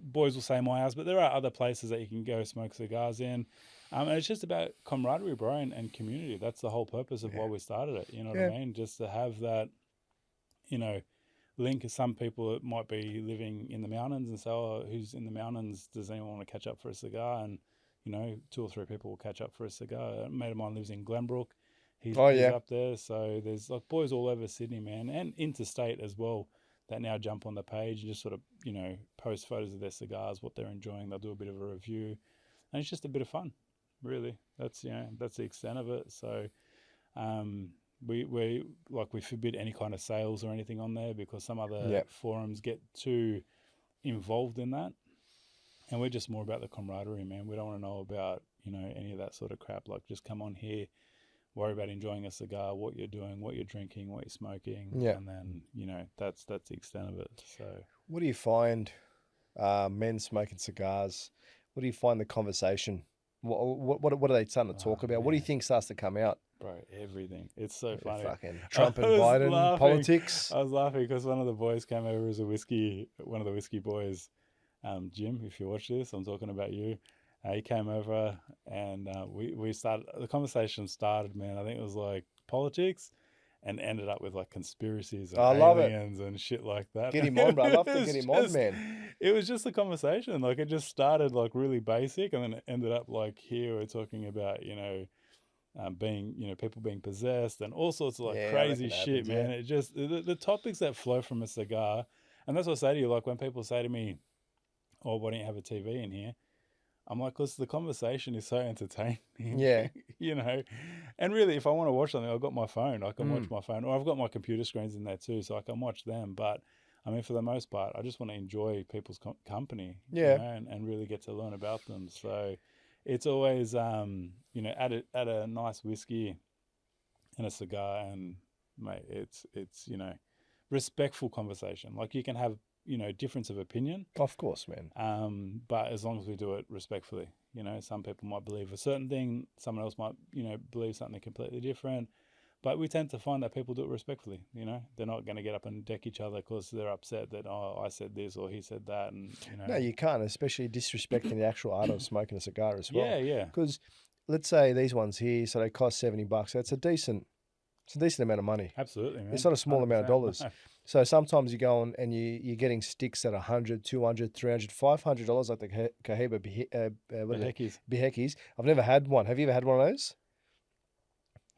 boys will say my house, but there are other places that you can go smoke cigars in. And it's just about camaraderie, bro, and community. That's the whole purpose of why we started it. You know what I mean? Just to have that, you know, link. Some people that might be living in the mountains and so who's in the mountains, does anyone want to catch up for a cigar? And you know, 2 or 3 people will catch up for a cigar. A mate of mine lives in Glenbrook. He's up there. So there's like boys all over Sydney, man, and interstate as well. that now jump on the page and just sort of, you know, post photos of their cigars, what they're enjoying. They'll do a bit of a review, and it's just a bit of fun, really. That's, you know, that's the extent of it. So we forbid any kind of sales or anything on there, because some other forums get too involved in that, and we're just more about the camaraderie, man. We don't want to know about, you know, any of that sort of crap. Like, just come on here, worry about enjoying a cigar, what you're doing, what you're drinking, what you're smoking, and then, you know, that's the extent of it. So what do you find men smoking cigars? What do you find the conversation? What are they starting to talk about? Man. What do you think starts to come out? Bro, everything. It's so funny. Fucking Trump and I was Biden laughing. politics. I was laughing because one of the boys came over as one of the whiskey boys, Jim, if you watch this, I'm talking about you. He came over and we started, the conversation started, man, I think it was like politics, and ended up with like conspiracies and aliens and shit like that. Get him on, bro. I love to get him on, man. It was just a conversation. Like, it just started like really basic, and then it ended up like, here we're talking about, you know, being, you know, people being possessed and all sorts of like crazy shit, man. It just, the topics that flow from a cigar, and that's what I say to you, like when people say to me, oh, why don't you have a TV in here? I'm like, because the conversation is so entertaining. Yeah. You know, and really, if I want to watch something, I've got my phone. I can watch my phone, or I've got my computer screens in there too, so I can watch them. But I mean, for the most part, I just want to enjoy people's company, you know, and really get to learn about them. So it's always, you know, add a nice whiskey and a cigar, and mate, it's you know, respectful conversation. Like, you can have, you know, difference of opinion, of course, man. But as long as we do it respectfully, you know, some people might believe a certain thing, someone else might, you know, believe something completely different. But we tend to find that people do it respectfully. You know, they're not going to get up and deck each other because they're upset that, oh, I said this or he said that, and you know. No, you can't, especially disrespecting the actual art of smoking a cigar as well. Yeah. Because let's say these ones here, so they cost $70. That's a decent amount of money. Absolutely, man. It's not a small amount of dollars. No. So sometimes you go on and you're getting sticks at $100, $200, $300, $500, like the Cohiba Behekis. I've never had one. Have you ever had one of those?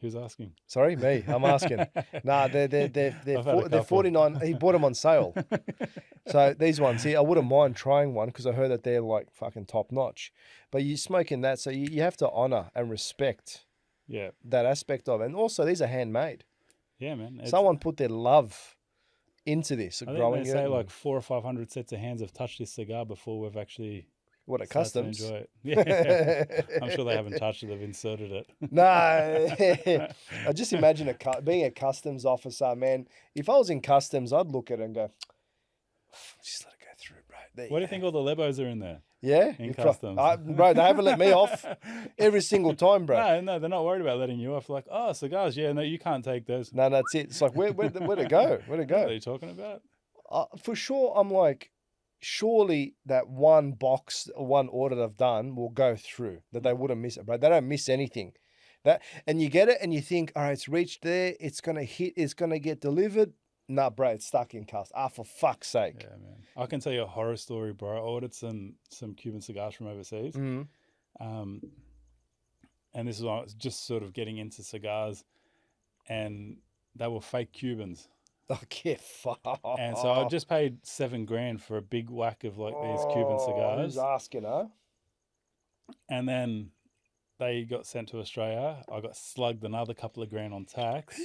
Who's asking? Sorry, me. I'm asking. Nah, they're 49. He bought them on sale. So these ones here, I wouldn't mind trying one because I heard that they're like fucking top notch. But you're smoking that, so you have to honor and respect that aspect of it. And also, these are handmade. Yeah, man. Someone put their love into this. I think they say like 400 or 500 sets of hands have touched this cigar before we've actually What, a customs? enjoy it. Yeah. I'm sure they haven't touched it, they've inserted it. No. I just imagine being a customs officer, man. If I was in customs, I'd look at it and go, just let it go through, bro. What do you think all the Lebos are in there? Yeah? In customs. Bro, they haven't let me off every single time, bro. No, they're not worried about letting you off. Like, oh, cigars, yeah, no, you can't take those. No, that's it. It's like, where'd it go? Where'd it go? What are you talking about? For sure, I'm like, surely that one box, one order they've done will go through, that they wouldn't miss it, bro. They don't miss anything. And you get it and you think, all right, it's reached there, it's going to hit, it's going to get delivered. Nah, bro, it's stuck in cast. For fuck's sake. Yeah, man. I can tell you a horror story, bro. I ordered some Cuban cigars from overseas. Mm-hmm. And this is when I was just sort of getting into cigars, and they were fake Cubans. Oh, get fucked. And so I just paid $7,000 for a big whack of like these Cuban cigars. Who's asking, huh? And then they got sent to Australia. I got slugged another couple of grand on tax.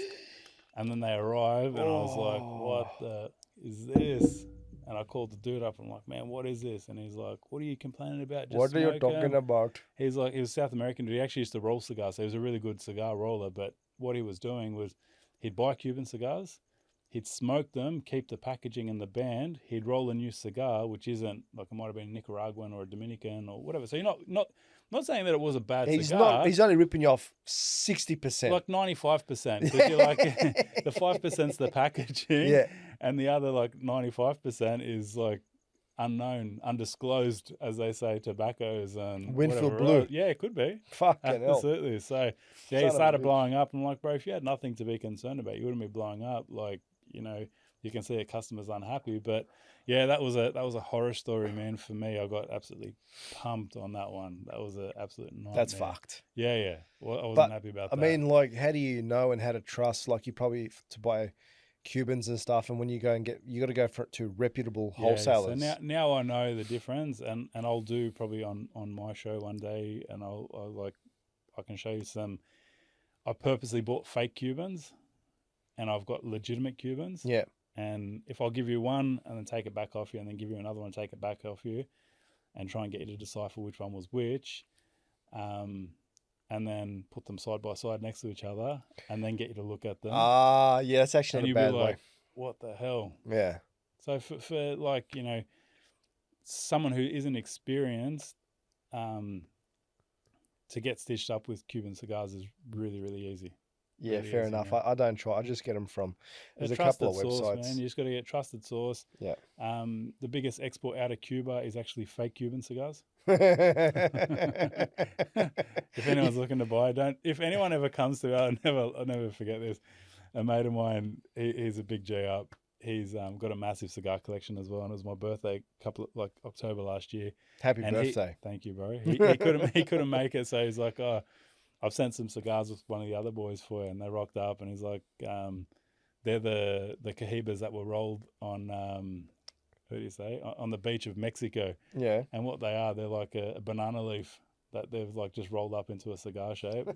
And then they arrived, and I was like, what the is this? And I called the dude up. I'm like, man, what is this? And he's like, what are you complaining about? Just what are you talking about? He's like, he was South American dude. He actually used to roll cigars. So he was a really good cigar roller. But what he was doing was he'd buy Cuban cigars, he'd smoke them, keep the packaging and the band. He'd roll a new cigar, which isn't like, it might have been a Nicaraguan or a Dominican or whatever. So you're not saying that it was a bad cigar. He's only ripping you off 60%. Like 95%. Because you're like, the 5%'s the packaging. And the other like 95% is like unknown, undisclosed, as they say, tobaccos and Winfield Blue. Else. Yeah, it could be. Fucking hell. Absolutely. So yeah, he started blowing up. I'm like, bro, if you had nothing to be concerned about, you wouldn't be blowing up. Like, you know, you can see a customer's unhappy. But yeah, that was a horror story, man. For me, I got absolutely pumped on that one. That was an absolute nightmare. That's fucked. Yeah. Well, I wasn't happy about that. I mean, like, how do you know and how to trust? Like, you probably, to buy Cubans and stuff, and when you go and you got to go to reputable Yeah, wholesalers. So now I know the difference, and I'll do probably on my show one day, and I can show you some. I purposely bought fake Cubans, and I've got legitimate Cubans. Yeah. And if I'll give you one and then take it back off you, and then give you another one, take it back off you, and try and get you to decipher which one was which, and then put them side by side next to each other, and then get you to look at them. Yeah, that's actually and not a you'll bad be like, way. what the hell? Yeah. So for like, someone who isn't experienced, to get stitched up with Cuban cigars is really, really easy. Yeah, Really fair easy, enough. man. I don't try. I just get them from. There's a trusted couple of source, websites. man. You just got to get trusted source. Yeah. The biggest export out of Cuba is actually fake Cuban cigars. Yeah, If anyone's looking to buy, if anyone ever comes to, I'll never forget this. A mate of mine, he's a big G up. He's got a massive cigar collection as well, and it was my birthday, October last year. Happy And birthday! Thank you, bro. He couldn't make it, so he's like, oh, I've sent some cigars with one of the other boys for you, and they rocked up, and he's like, they're the Cahibas that were rolled on what do you say, on the beach of Mexico. Yeah. And what they are, they're like a banana leaf that they've like just rolled up into a cigar shape,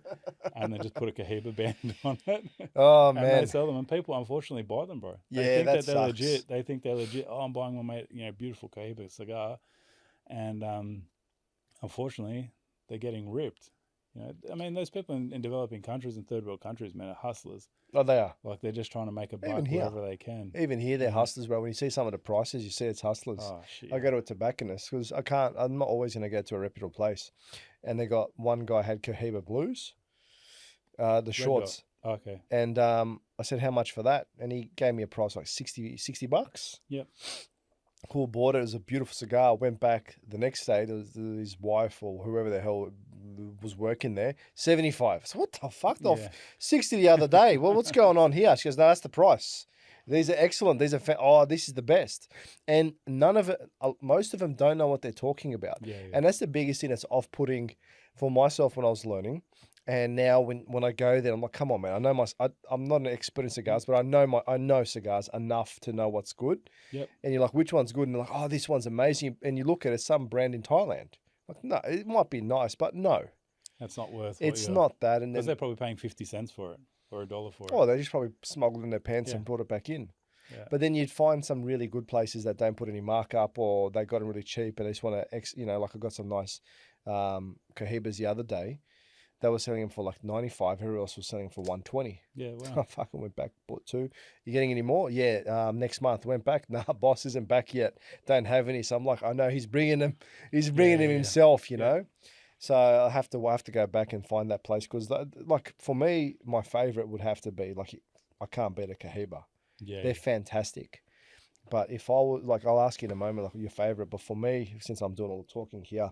and then just put a Cahiba band on it. Oh And man. they sell them, and people unfortunately buy them, bro. They Yeah, think that they're sucks. legit. They think they're legit. Oh, I'm buying one, mate. Beautiful Cahiba cigar, and unfortunately, they're getting ripped. I mean, those people in developing countries and third world countries, man, are hustlers. Oh, they are. Like they're just trying to make a buck Even here. wherever they can. Even here, they're Yeah. hustlers, bro. When you see some of the prices, you see it's hustlers. Oh shit! I go to a tobacconist because I'm not always going to go to a reputable place. And they got one guy had Cohiba Blues, the shorts. Okay. And I said, how much for that? And he gave me a price like $60. Yep. Cool, bought it. It was a beautiful cigar. Went back the next day to his wife or whoever the hell was working there. 75. So what the fuck? Yeah. Off 60 the other day. Well, what's going on here? She goes, no, that's the price. These are excellent. These are this is the best. And none of it, most of them don't know what they're talking about. Yeah. And that's the biggest thing that's off-putting for myself when I was learning. And now when I go there, I'm like, come on, man. I know I'm not an expert in cigars, but I know cigars enough to know what's good. Yep. And you're like, which one's good? And you're like, oh, this one's amazing. And you look at it, some brand in Thailand. Like, no, it might be nice, but no, That's not worth. it's not that. And because then, they're probably paying 50 cents for it or $1 for it. oh, they just probably smuggled it in their pants Yeah. and brought it back in. Yeah. But then you'd find some really good places that don't put any markup, or they got them really cheap and they just want to, like I got some nice Cohibas the other day. They were selling them for like 95. Who else was selling them for 120? Yeah. I Wow. fucking went back, bought two. You getting any more? Yeah, next month. Went back. Nah, boss isn't back yet. Don't have any. So I'm like, I know he's bringing them. He's bringing them yeah. himself, you Yeah. know. So I have to go back and find that place because, like, for me, my favorite would have to be like, I can't beat a Cohiba. Yeah. They're fantastic. But if I was like, I'll ask you in a moment, like your favorite. But for me, since I'm doing all the talking here,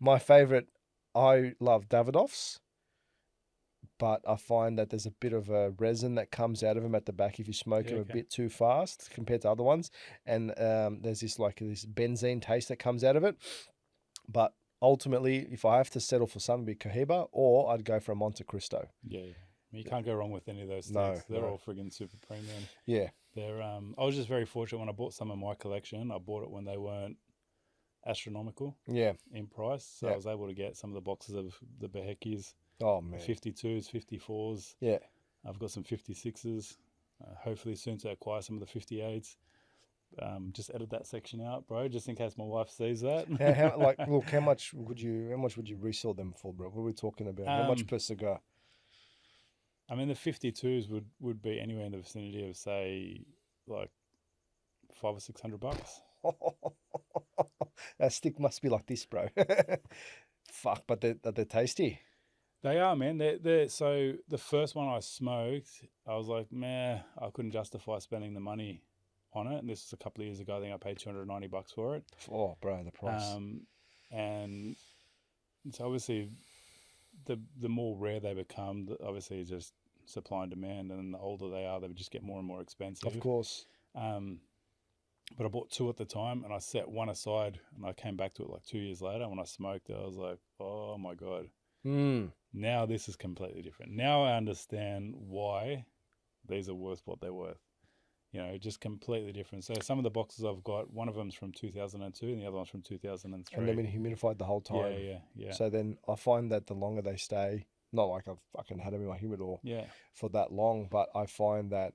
my favorite, I love Davidoff's. But I find that there's a bit of a resin that comes out of them at the back if you smoke them a okay. bit too fast compared to other ones. And there's this benzene taste that comes out of it. But ultimately, if I have to settle for something, it'd be Cohiba, or I'd go for a Monte Cristo. Yeah. You can't go wrong with any of those No, things. They're no. all friggin' super premium. Yeah. They're I was just very fortunate when I bought some of my collection. I bought it when they weren't astronomical Yeah. in price, so Yeah. I was able to get some of the boxes of the Behekis, Oh, man. 52s, 54s. Yeah. I've got some 56s. Hopefully soon to acquire some of the 58s. Just edit that section out, bro, just in case my wife sees that. How much would you resell them for, bro? What are we talking about? How much per cigar? I mean, the 52s would be anywhere in the vicinity of, say, like $500 or $600. That stick must be like this, bro. Fuck, but they're tasty. They are, man. They're so the first one I smoked, I was like, man, I couldn't justify spending the money on it. And this was a couple of years ago. I think I paid $290 for it. Oh, bro, the price. And so obviously, the more rare they become, obviously it's just supply and demand. And the older they are, they just get more and more expensive. Of course. But I bought two at the time, and I set one aside, and I came back to it like 2 years later. When I smoked it, I was like, oh my God. Now this is completely different. Now I understand why these are worth what they're worth. You know, just completely different. So some of the boxes I've got, one of them's from 2002 and the other one's from 2003. And they've been humidified the whole time. Yeah. So then I find that the longer they stay, not like I've fucking had them in my humidor for that long, but I find that,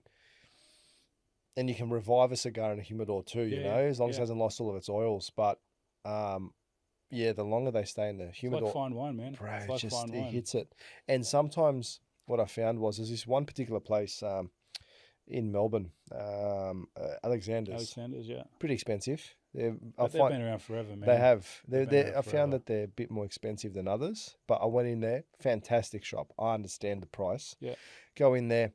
and you can revive a cigar in a humidor too, you know, as long as it hasn't lost all of its oils. But yeah, the longer they stay in the humidor, it's like fine wine, man. bro, It's like just fine it wine. hits it. And sometimes what I found was there's this one particular place in Melbourne, Alexander's, yeah. pretty expensive. They've been around forever, man. They have. They've been I around found forever. that they're a bit more expensive than others, but I went in there, fantastic shop. I understand the price. Yeah. Go in there,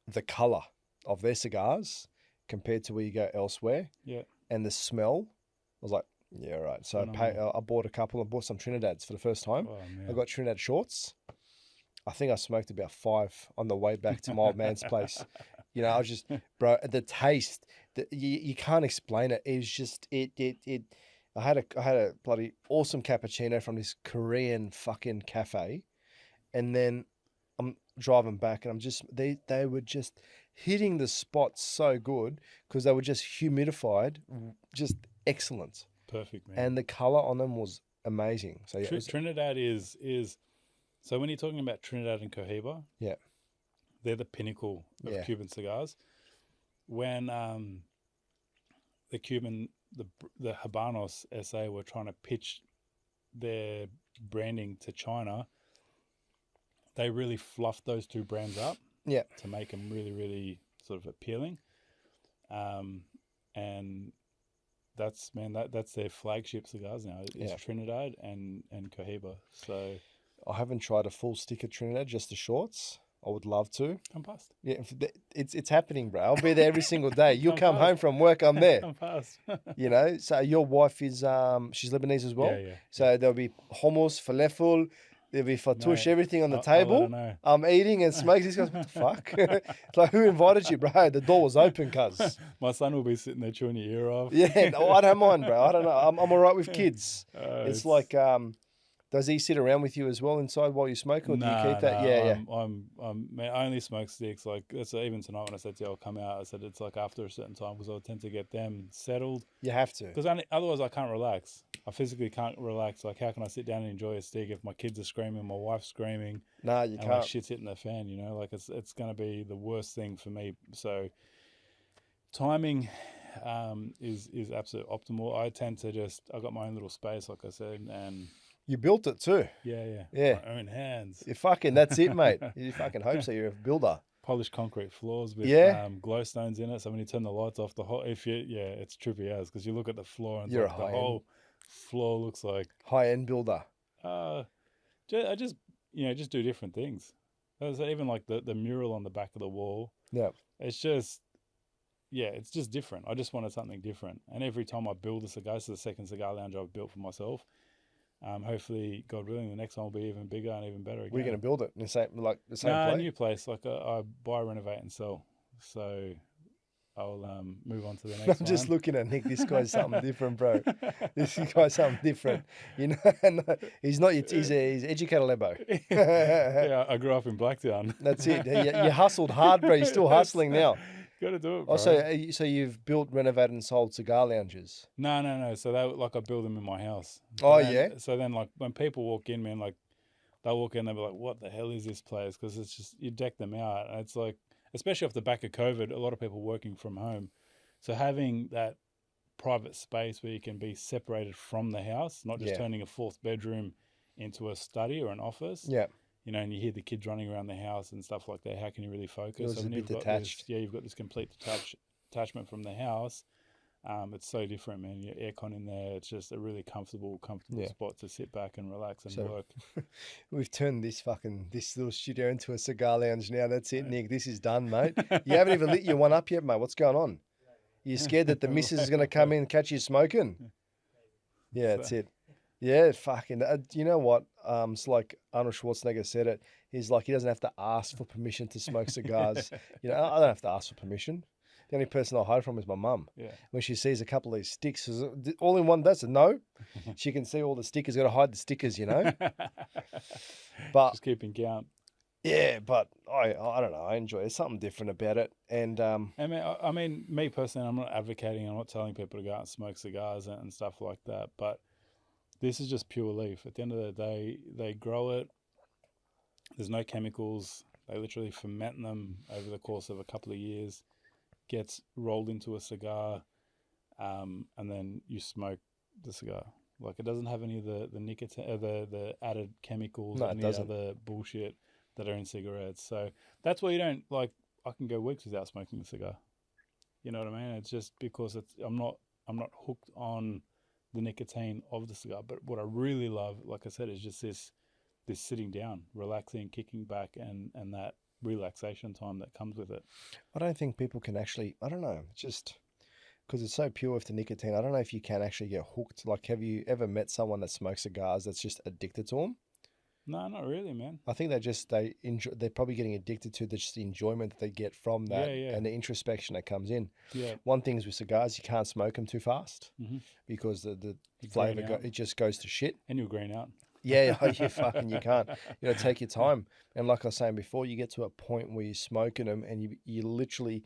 the color of their cigars compared to where you go elsewhere. Yeah. And the smell, I was like, yeah, right. So I bought a couple. I bought some Trinidads for the first time. Oh, man. I got Trinidad shorts. I think I smoked about 5 on the way back to my old man's place. You know, I was just, bro, the taste, you can't explain it. It's just, I had a bloody awesome cappuccino from this Korean fucking cafe. And then I'm driving back and I'm just, they were just hitting the spot so good because they were just humidified, just excellent. Perfect, man. And the color on them was amazing. So yeah, Trinidad is so when you're talking about Trinidad and Cohiba, yeah, they're the pinnacle of Cuban cigars. When the Habanos SA were trying to pitch their branding to China, they really fluffed those two brands up to make them really, really sort of appealing. And that's their flagship cigars now. It's Trinidad and Cohiba. So I haven't tried a full stick of Trinidad, just the shorts. I would love to. Come past. Yeah, it's happening, bro. I'll be there every single day. You come home from work, I'm there. Come past. You know, so your wife is she's Lebanese as well. Yeah. So there'll be hummus, falafel, there'll be fattoush, everything on the I'll table. let her know. I'm eating and smoking. This guy's, what the fuck? It's like, who invited you, bro? The door was open, cuz. My son will be sitting there chewing your ear off. Yeah, no, I don't mind, bro. I don't know. I'm all right with kids. It's like, does he sit around with you as well inside while you smoke, or do you keep that? I only smoke sticks. Like that's even tonight when I said to you I'll come out, I said it's like after a certain time because I tend to get them settled. You have to, because otherwise I can't relax. I physically can't relax. Like how can I sit down and enjoy a stick if my kids are screaming, my wife's screaming? No, you and can't. Like shit's hitting the fan. You know, like it's going to be the worst thing for me. So timing is absolute optimal. I tend to I got my own little space, like I said, and. You built it too. Yeah. My own hands. You fucking, that's it, mate. You fucking hope so. You're a builder. Polished concrete floors with glow stones in it. So when you turn the lights off, it's trippy as because you look at the floor and the whole floor looks like high-end builder. I just do different things. Even like the mural on the back of the wall. Yeah. It's just different. I just wanted something different. And every time I build a cigar, this is the second cigar lounge I've built for myself. Hopefully, God willing, the next one will be even bigger and even better again. We're going to build it in the same place? A new place. Like I buy, renovate, and sell. So I'll move on to the next one. I'm just looking at Nick. This guy's something different, bro. This guy's something different. You know, he's not. He's educated Lebo. Yeah, I grew up in Blacktown. That's it. You hustled hard, bro. You're still hustling now. Got to do it, bro. So you've built, renovated, and sold cigar lounges? No. So I build them in my house. So then, like when people walk in, man, like they'll walk in, they'll be like, "What the hell is this place?" Because it's just you deck them out, and it's like, especially off the back of COVID, a lot of people working from home, so having that private space where you can be separated from the house, not just turning a fourth bedroom into a study or an office. Yeah. You know, and you hear the kids running around the house and stuff like that. How can you really focus? It was a bit detached. You've got this complete attachment from the house. It's so different, man. Your aircon in there. It's just a really comfortable spot to sit back and relax and work. We've turned this little studio into a cigar lounge now. That's it, Nick. This is done, mate. You haven't even lit your one up yet, mate. What's going on? You scared that the missus is going to come in and catch you smoking? Yeah, that's it. Yeah, fucking. You know what? It's like Arnold Schwarzenegger said it. He's like, he doesn't have to ask for permission to smoke cigars. You know, I don't have to ask for permission. The only person I hide from is my mum. Yeah. When she sees a couple of these sticks, all in one does it. No, she can see all the stickers. Got to hide the stickers, you know. But just keeping count. Yeah, but I don't know. I enjoy it. There's something different about it. And I mean, me personally, I'm not advocating. I'm not telling people to go out and smoke cigars and stuff like that. But this is just pure leaf. At the end of the day, they grow it. There's no chemicals. They literally ferment them over the course of a couple of years. Gets rolled into a cigar, and then you smoke the cigar. Like, it doesn't have any of the nicotine, the added chemicals, no, or it any doesn't. other bullshit that are in cigarettes. So that's why you don't like. I can go weeks without smoking a cigar. You know what I mean? It's just because I'm not hooked on the nicotine of the cigar. But what I really love, like I said, is just this sitting down, relaxing, kicking back, and that relaxation time that comes with it. I don't think people can actually. I don't know. Just because it's so pure with the nicotine. I don't know if you can actually get hooked. Like, have you ever met someone that smokes cigars that's just addicted to them? No, not really, man. I think they enjoy. They're probably getting addicted to just the enjoyment that they get from that, Yeah. and the introspection that comes in. Yeah. One thing is with cigars, you can't smoke them too fast Mm-hmm. because the You flavor green out. it just goes to shit. And you'll green out. Yeah, you can't. You know, take your time. And like I was saying before, you get to a point where you're smoking them and you literally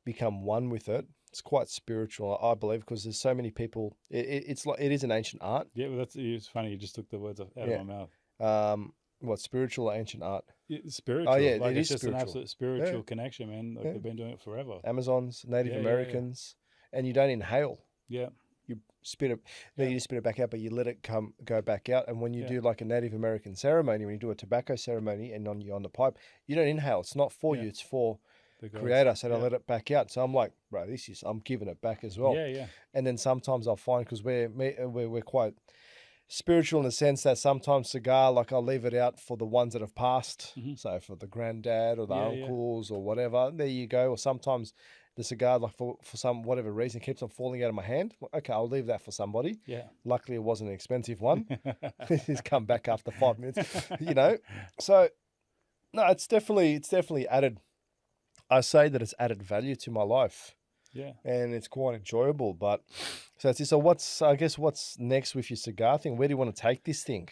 become one with it. It's quite spiritual, I believe, because there's so many people. It's like it is an ancient art. Yeah, well, it's funny. You just took the words out Yeah. of my mouth. What spiritual or ancient art? Spiritual. Oh, yeah, like, it it's is just spiritual. an absolute spiritual Yeah. connection, man. Like, Yeah. they've been doing it forever. Amazons, Native Yeah. Americans, and you don't inhale. Yeah. You spit it. No, Yeah. you just spit it back out, but you let it go back out. And when you Yeah. do like a Native American ceremony, when you do a tobacco ceremony, and you're on the pipe, you don't inhale. It's not for Yeah. you. It's for The gods. creator. So to Yeah. let it back out. So I'm like, bro, I'm giving it back as well. Yeah. And then sometimes I'll find because we're quite spiritual in the sense that sometimes cigar, like I'll leave it out for the ones that have passed. Mhm. So for the granddad or the Yeah, yeah. uncles or whatever, there you go. Or sometimes the cigar, like for some whatever reason, keeps on falling out of my hand. Okay, I'll leave that for somebody. Yeah. Luckily, it wasn't an expensive one. He's come back after 5 minutes, you know. So no, it's definitely added. I say that it's added value to my life. Yeah. And it's quite enjoyable. But so what's next with your cigar thing? Where do you want to take this thing?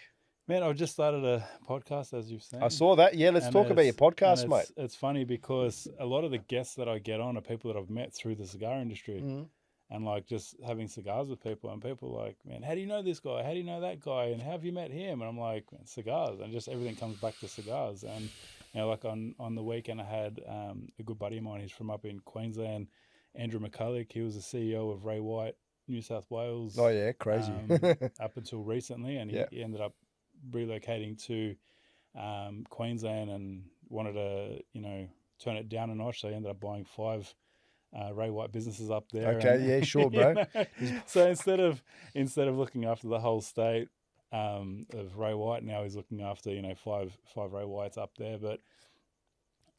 Man, I've just started a podcast, as you've seen. I saw that. Yeah, let's And talk about your podcast, and mate. It's funny because a lot of the guests that I get on are people that I've met through the cigar industry. Mhm. And like just having cigars with people, and people are like, man, how do you know this guy? How do you know that guy? And how have you met him? And I'm like, man, cigars. And just everything comes back to cigars. And, you know, like on the weekend, I had a good buddy of mine. He's from up in Queensland, Andrew McCulloch. He was the CEO of Ray White, New South Wales. Oh yeah, crazy. Up until recently. And Yeah. he ended up relocating to Queensland and wanted to, you know, turn it down a notch. So he ended up buying 5 Ray White businesses up there. Okay, and, yeah, sure, bro. So instead of looking after the whole state of Ray White, now he's looking after, you know, five Ray Whites up there. But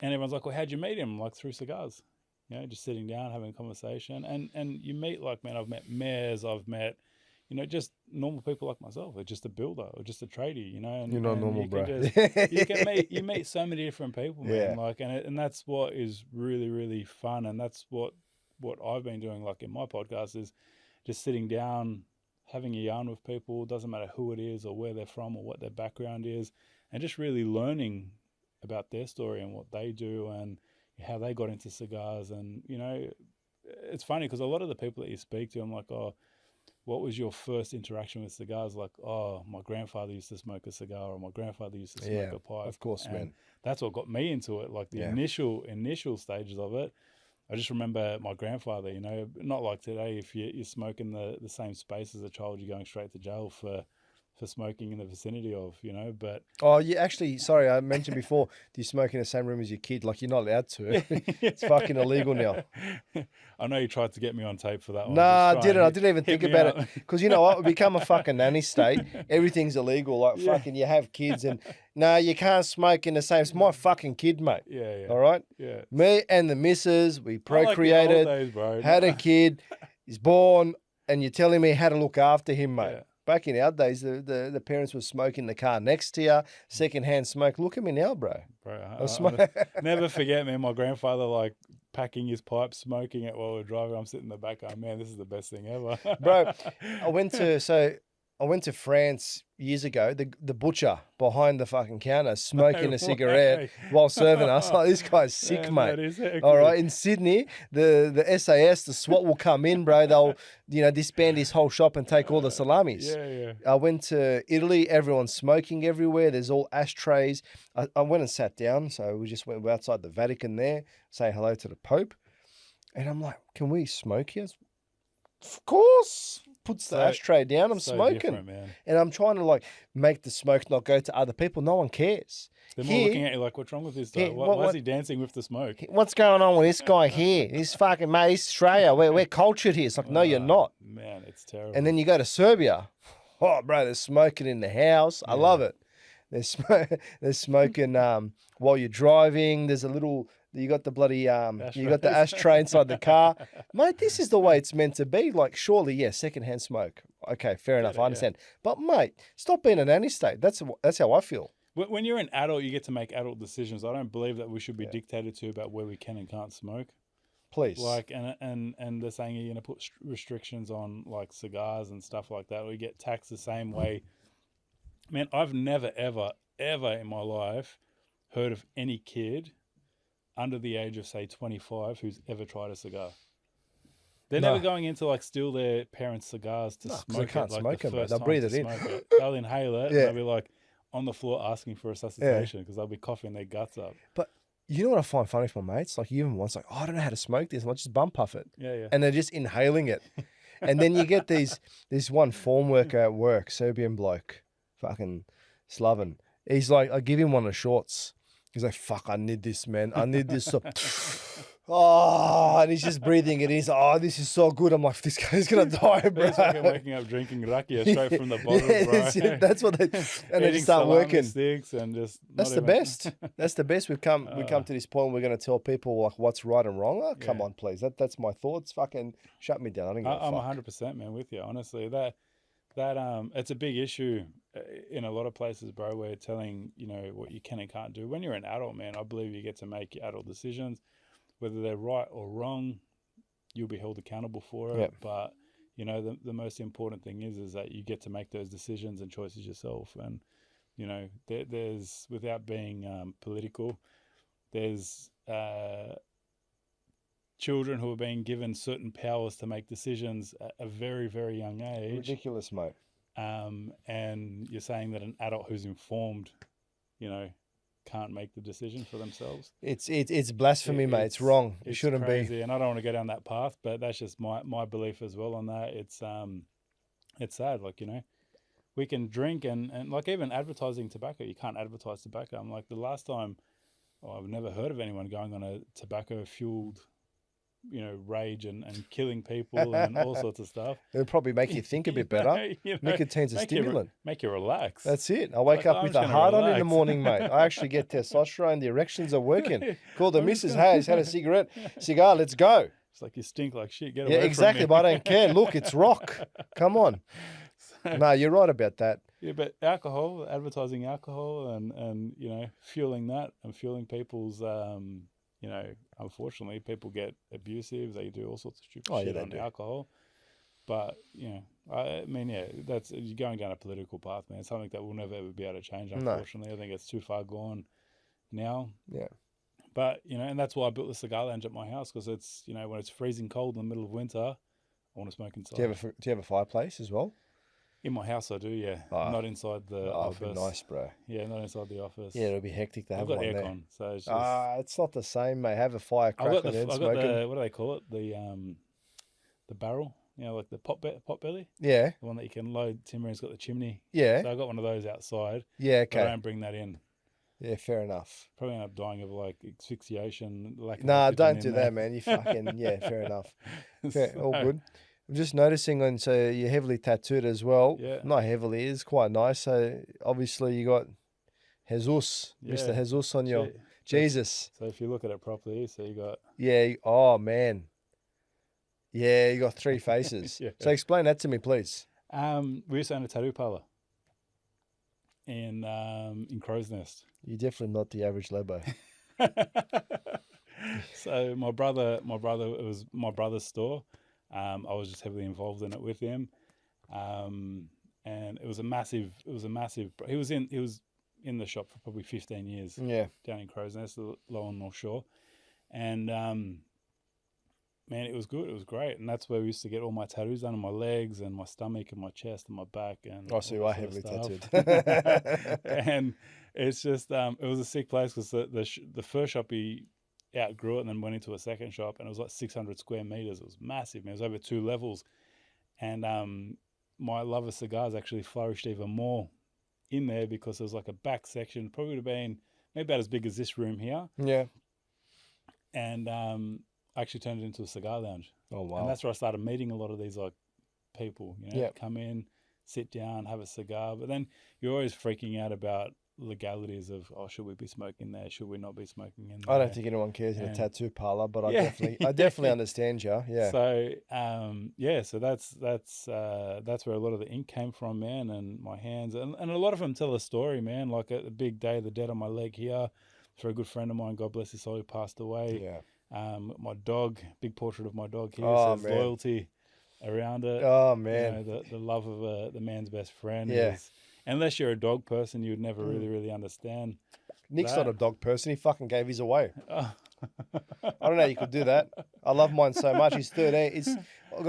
and everyone's like, well, how'd you meet him? I'm like, through cigars. You know, just sitting down, having a conversation, and you meet, like, man, I've met mayors, I've met, you know, just normal people like myself, or just a builder, or just a tradie, you know. And, You're not and normal, you bro. can just, you meet so many different people, man. Yeah. Like, and that's what is really, really fun, and that's what I've been doing, like in my podcast, is just sitting down, having a yarn with people. Doesn't matter who it is or where they're from or what their background is, and just really learning about their story and what they do and how they got into cigars. And, you know, it's funny because a lot of the people that you speak to, I'm like, oh, what was your first interaction with cigars? Like, oh, my grandfather used to smoke a cigar, or my grandfather used to smoke a pipe. Of course, and man. that's what got me into it. Like the Yeah. initial stages of it. I just remember my grandfather, you know, not like today. If you're smoking the same space as a child, you're going straight to jail for smoking in the vicinity of, you know. But Oh, yeah, actually, sorry, I mentioned before, do you smoke in the same room as your kid? Like, you're not allowed to. It's fucking illegal now. I know you tried to get me on tape for that one. Nah, I Just try didn't. and I didn't even hit think me about up. it. Because you know what? We become a fucking nanny state. Everything's illegal. Like, Yeah. fucking, you have kids and, nah, you can't smoke in the same. It's my fucking kid, mate. Yeah. All right? Yeah. Me and the missus, we I like the old procreated, days, bro. had a kid, he's born, and you're telling me how to look after him, mate. Yeah. Back in our days, the parents were smoking the car next to you, secondhand smoke. Look at me now, bro. Bro, I smoke. never forget, man, my grandfather, like, packing his pipe, smoking it while we're driving. I'm sitting in the back going, man, this is the best thing ever. Bro, I went to, so I went to France years ago. The butcher behind the fucking counter smoking a cigarette way. while serving us. Like, this guy's sick, Man, mate. that is hectic. All right, in Sydney, the SAS, the SWAT will come in, bro. They'll disband his whole shop and take all the salamis. Yeah. I went to Italy. Everyone's smoking everywhere. There's all ashtrays. I went and sat down. So we just went outside the Vatican there, say hello to the Pope, and I'm like, "Can we smoke here?" Of course. Puts the ashtray down. I'm so smoking, different, man. and I'm trying to like make the smoke not go to other people. No one cares. They're more looking at you like, "What's wrong with this guy? Why is he dancing with the smoke?" What's going on with this guy here? This fucking mate, this Australia. We're cultured here. It's like, no, you're not. Man, it's terrible. And then you go to Serbia. Oh, bro, they're smoking in the house. I love it. They're smoking while you're driving. There's a little. You got the bloody you got the ashtray inside the car, mate. This is the way it's meant to be. Like, surely, yeah, secondhand smoke. Okay, fair enough. I understand. But mate, stop being an anti-state. That's how I feel. When you're an adult, you get to make adult decisions. I don't believe that we should be dictated to about where we can and can't smoke. Please. Like, and they're saying you're going to put restrictions on like cigars and stuff like that, or you get taxed the same way. Man, I've never, ever in my life heard of any kid under the age of, say, 25 who's ever tried a cigar. They're never going into like steal their parents' cigars to smoke. They can't smoke it. They'll breathe it in. They'll inhale it. And they'll be like on the floor asking for resuscitation because they'll be coughing their guts up. But you know what I find funny for my mates? Like, even once, like, oh, I don't know how to smoke this. I'll just bum puff it. Yeah. And they're just inhaling it. And then you get this one form worker at work, Serbian bloke, fucking Slaven. He's like, I give him one of the shorts. He's like, fuck, I need this, man. I need this. Oh, and he's just breathing it. He's like, oh, this is so good. I'm like, this guy's going to die, bro. He's like waking up drinking rakia straight from the bottle, bro. That's what they, and they just start working. Sticks and just that's the best. That's the best. We come to this point where we're going to tell people like what's right and wrong. Oh, come on, please. That's my thoughts. Fucking shut me down. I'm 100%, man, with you. Honestly, that it's a big issue in a lot of places, bro, where telling, what you can and can't do. When you're an adult, man, I believe you get to make your adult decisions. Whether they're right or wrong, you'll be held accountable for it. Yep. But, the most important thing is that you get to make those decisions and choices yourself. And, there's, without being political, there's children who are being given certain powers to make decisions at a very, very young age. Ridiculous, mate. And you're saying that an adult who's informed, can't make the decision for themselves. It's blasphemy, mate. It's wrong. It shouldn't crazy, be. And I don't want to go down that path, but that's just my belief as well on that. It's sad. Like, we can drink and like even advertising tobacco, you can't advertise tobacco. I'm like, the last time, I've never heard of anyone going on a tobacco fueled rage and killing people and all sorts of stuff. It'll probably make you think a bit better. Nicotine's a stimulant. Make you relax. That's it. I wake up with a heart on in the morning, mate. I actually get testosterone. The erections are working. Call the missus. Hey, he's had a cigar. Let's go. It's like you stink like shit. Get away exactly. from me. But I don't care. Look, it's rock. Come on. No, you're right about that. Yeah, but alcohol, advertising alcohol and fueling that and fueling people's unfortunately, people get abusive. They do all sorts of stupid shit on alcohol. But, I mean, that's you're going down a political path, man. It's something that we'll never ever be able to change, unfortunately. No. I think it's too far gone now. Yeah. But, and that's why I built the cigar lounge at my house, because it's, when it's freezing cold in the middle of winter, I want to smoke inside. Do you have a fireplace as well? In my house, I do, yeah. Not inside the office. It'd be nice, bro. Yeah, not inside the office. Yeah, it'll be hectic to have one there. I've got aircon, so it's just... it's not the same, mate. Have a firecracker then smoking. What do they call it? The barrel, like the pot belly? Yeah. The one that you can load timber and it's got the chimney. Yeah. So I got one of those outside. Yeah, okay. But I don't bring that in. Yeah, fair enough. Probably end up dying of like asphyxiation. Don't do that, man. You fucking, fair enough. All good. I'm just noticing, so you're heavily tattooed as well. Yeah. Not heavily, it's quite nice. So obviously you got Jesus, Mr. Jesus on your Jesus. So if you look at it properly, so you got... Yeah, oh man. Yeah, you got three faces. So explain that to me, please. We used to own a tattoo parlor in Crow's Nest. You're definitely not the average Lebo. So my brother, it was my brother's store. I was just heavily involved in it with him. and it was a massive. He was in the shop for probably 15 years. Yeah. Down in Crow's Nest, low on North Shore, and man, it was good. It was great, and that's where we used to get all my tattoos done on my legs and my stomach and my chest and my back. And Oh, so you all are that heavily sort of tattooed. stuff. And it's just it was a sick place because the first shop he outgrew it and then went into a second shop, and it was like 600 square meters. It was massive, man. It was over 2 levels, and my love of cigars actually flourished even more in there because there was like a back section, probably would have been maybe about as big as this room here, Yeah. and I actually turned it into a cigar lounge. Oh, wow. And that's where I started meeting a lot of these like people, you know, Yep. come in, sit down, have a cigar. But then you're always freaking out about legalities of, oh, should we be smoking there? Should we not be smoking in there? I don't think anyone cares in a And- tattoo parlor, but I Yeah. definitely understand you. Yeah. So so that's where a lot of the ink came from, man, and my hands, and a lot of them tell a story, man. Like at the big day, the dead on my leg here, for a good friend of mine, God bless his soul, who passed away. Yeah. My dog, big portrait of my dog here, Oh, says man. loyalty around it. Oh, You man. know, the love of the man's best friend. Yeah. Is, unless you're a dog person, you would never really understand. Nick's that. not a dog person. He fucking gave his away. Oh. I don't know how you could do that. I love mine so much. He's 13. I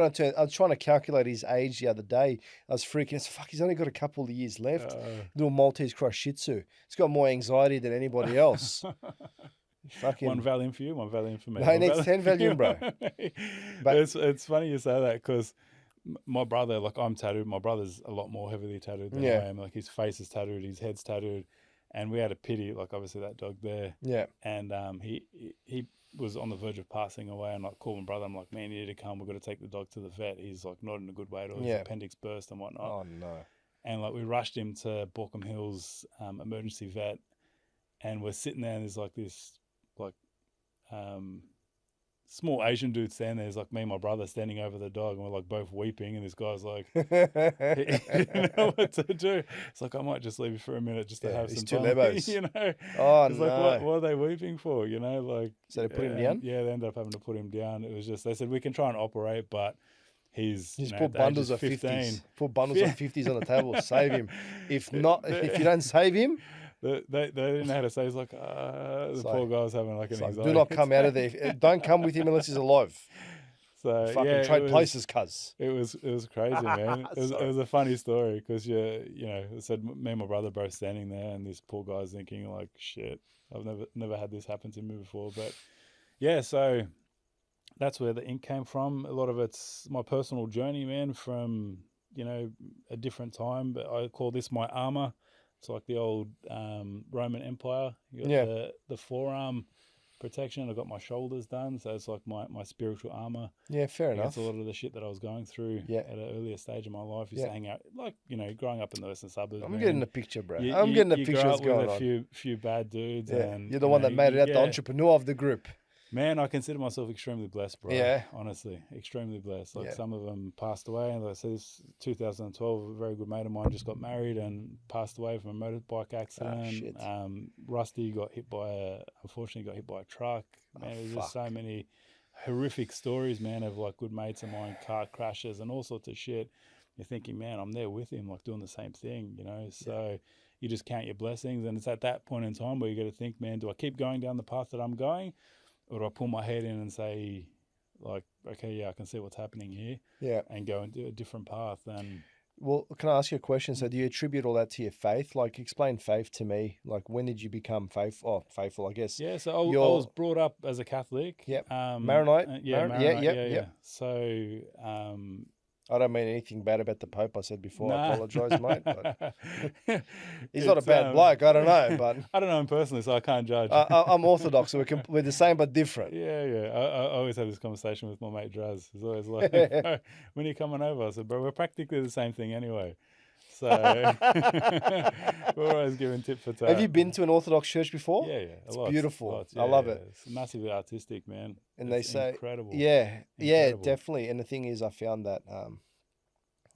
was trying to calculate his age the other day. I was freaking. It's fuck. He's only got a couple of years left. Little Maltese cross Shih Tzu. It's got more anxiety than anybody else. Fucking. One Valium for you, one Valium for me. No, he needs 10 Valium, bro. But- it's funny you say that because my brother, like I'm tattooed. My brother's a lot more heavily tattooed than Yeah. I am. Like his face is tattooed, his head's tattooed, and we had a pity. Like obviously that dog there, Yeah. and he was on the verge of passing away. And like called my brother. I'm like, man, you need to come. We've got to take the dog to the vet. He's like not in a good way at all. His Yeah. appendix burst and whatnot. Oh no. And like we rushed him to Borkham Hills emergency vet, and we're sitting there, and there's like this like small Asian dude standing there. There's like me and my brother standing over the dog, and we're like both weeping, and this guy's like, he didn't know what to do. It's like, I might just leave you for a minute just to have these some two time. lebos. You know, Oh it's like, no. what are they weeping for? You know, like, So they put him and, down? Yeah, they ended up having to put him down. It was just, they said we can try and operate, but he's Just you know, put at the age bundles of 50s. Put bundles of 50s on the table. Save him. If not, if you don't save him, They didn't know how to say. It's like the It's poor like- guy was having like an it's like, anxiety. do not come out of there. Don't come with him unless he's alive. So Fucking yeah, trade places, cuz. It was crazy, man. It Sorry. was a funny story because you know, it said me and my brother both standing there, and this poor guy's thinking like, shit, I've never had this happen to me before. But yeah, so that's where the ink came from. A lot of it's my personal journey, man, from you know a different time. But I call this my armor. It's like the old Roman Empire. You got Yeah. the forearm protection. I got my shoulders done, so it's like my spiritual armor. Yeah, fair enough. That's a lot of the shit that I was going through Yeah. at an earlier stage of my life. Used Yeah. to hang out, like, you know, growing up in the western suburbs. I'm man, getting the picture, bro. you- I'm you- getting the you picture grow what's up going with on. a few bad dudes. Yeah. And, You're the one that made it out, the entrepreneur of the group. Man, I consider myself extremely blessed, bro. Yeah. Honestly, extremely blessed. Like Yeah. some of them passed away. And like I said, this 2012, a very good mate of mine just got married and passed away from a motorbike accident. shit. Rusty unfortunately got hit by a truck. Man, there's just so many horrific stories, man, of like good mates of mine, car crashes and all sorts of shit. You're thinking, man, I'm there with him, like doing the same thing, you know? So you just count your blessings. And it's at that point in time where you got to think, man, do I keep going down the path that I'm going? Or do I pull my head in and say, like, okay, yeah, I can see what's happening here, Yeah. and go and do a different path? And Well, can I ask you a question? So, do you attribute all that to your faith? Like, explain faith to me. Like, when did you become faithful? I guess. yeah, so I was brought up as a Catholic. Yep. Maronite. Maronite? Yeah, yeah. yep. So I don't mean anything bad about the Pope. I said before. I nah. apologise, mate. But he's not a It's, bad bloke. I don't know, but I don't know him personally, so I can't judge. I'm Orthodox, so we're the same but different. Yeah. I always have this conversation with my mate Draz. He's always like, "Bro, when are you coming over?" I said, bro, we're practically the same thing anyway. So we're always giving tit for tat. Have you been to an Orthodox church before? Yeah. It's beautiful. Lots, I love it. It's massively artistic, man. And It's they say, incredible. Yeah, Incredible. definitely. And the thing is, I found that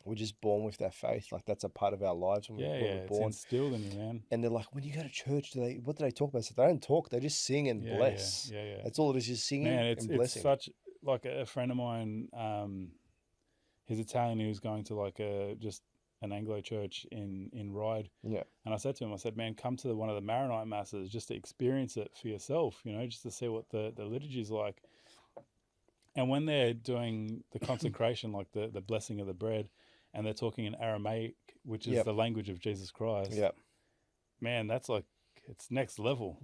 we're just born with that faith. Like, that's a part of our lives when, Yeah, when we're it's born. instilled in you, man. And they're like, when you go to church, what do they talk about? So they don't talk. They just sing and Yeah, bless. yeah. That's all it is, just singing Man, and it's blessing. such like a friend of mine. He's Italian. He was going to like just an Anglo church in Ryde. Yeah. And I said to him, I said, man, come to one of the Maronite masses just to experience it for yourself, you know, just to see what the liturgy is like. And when they're doing the consecration, like the blessing of the bread, and they're talking in Aramaic, which is the language of Jesus Christ, man, that's like, it's next level.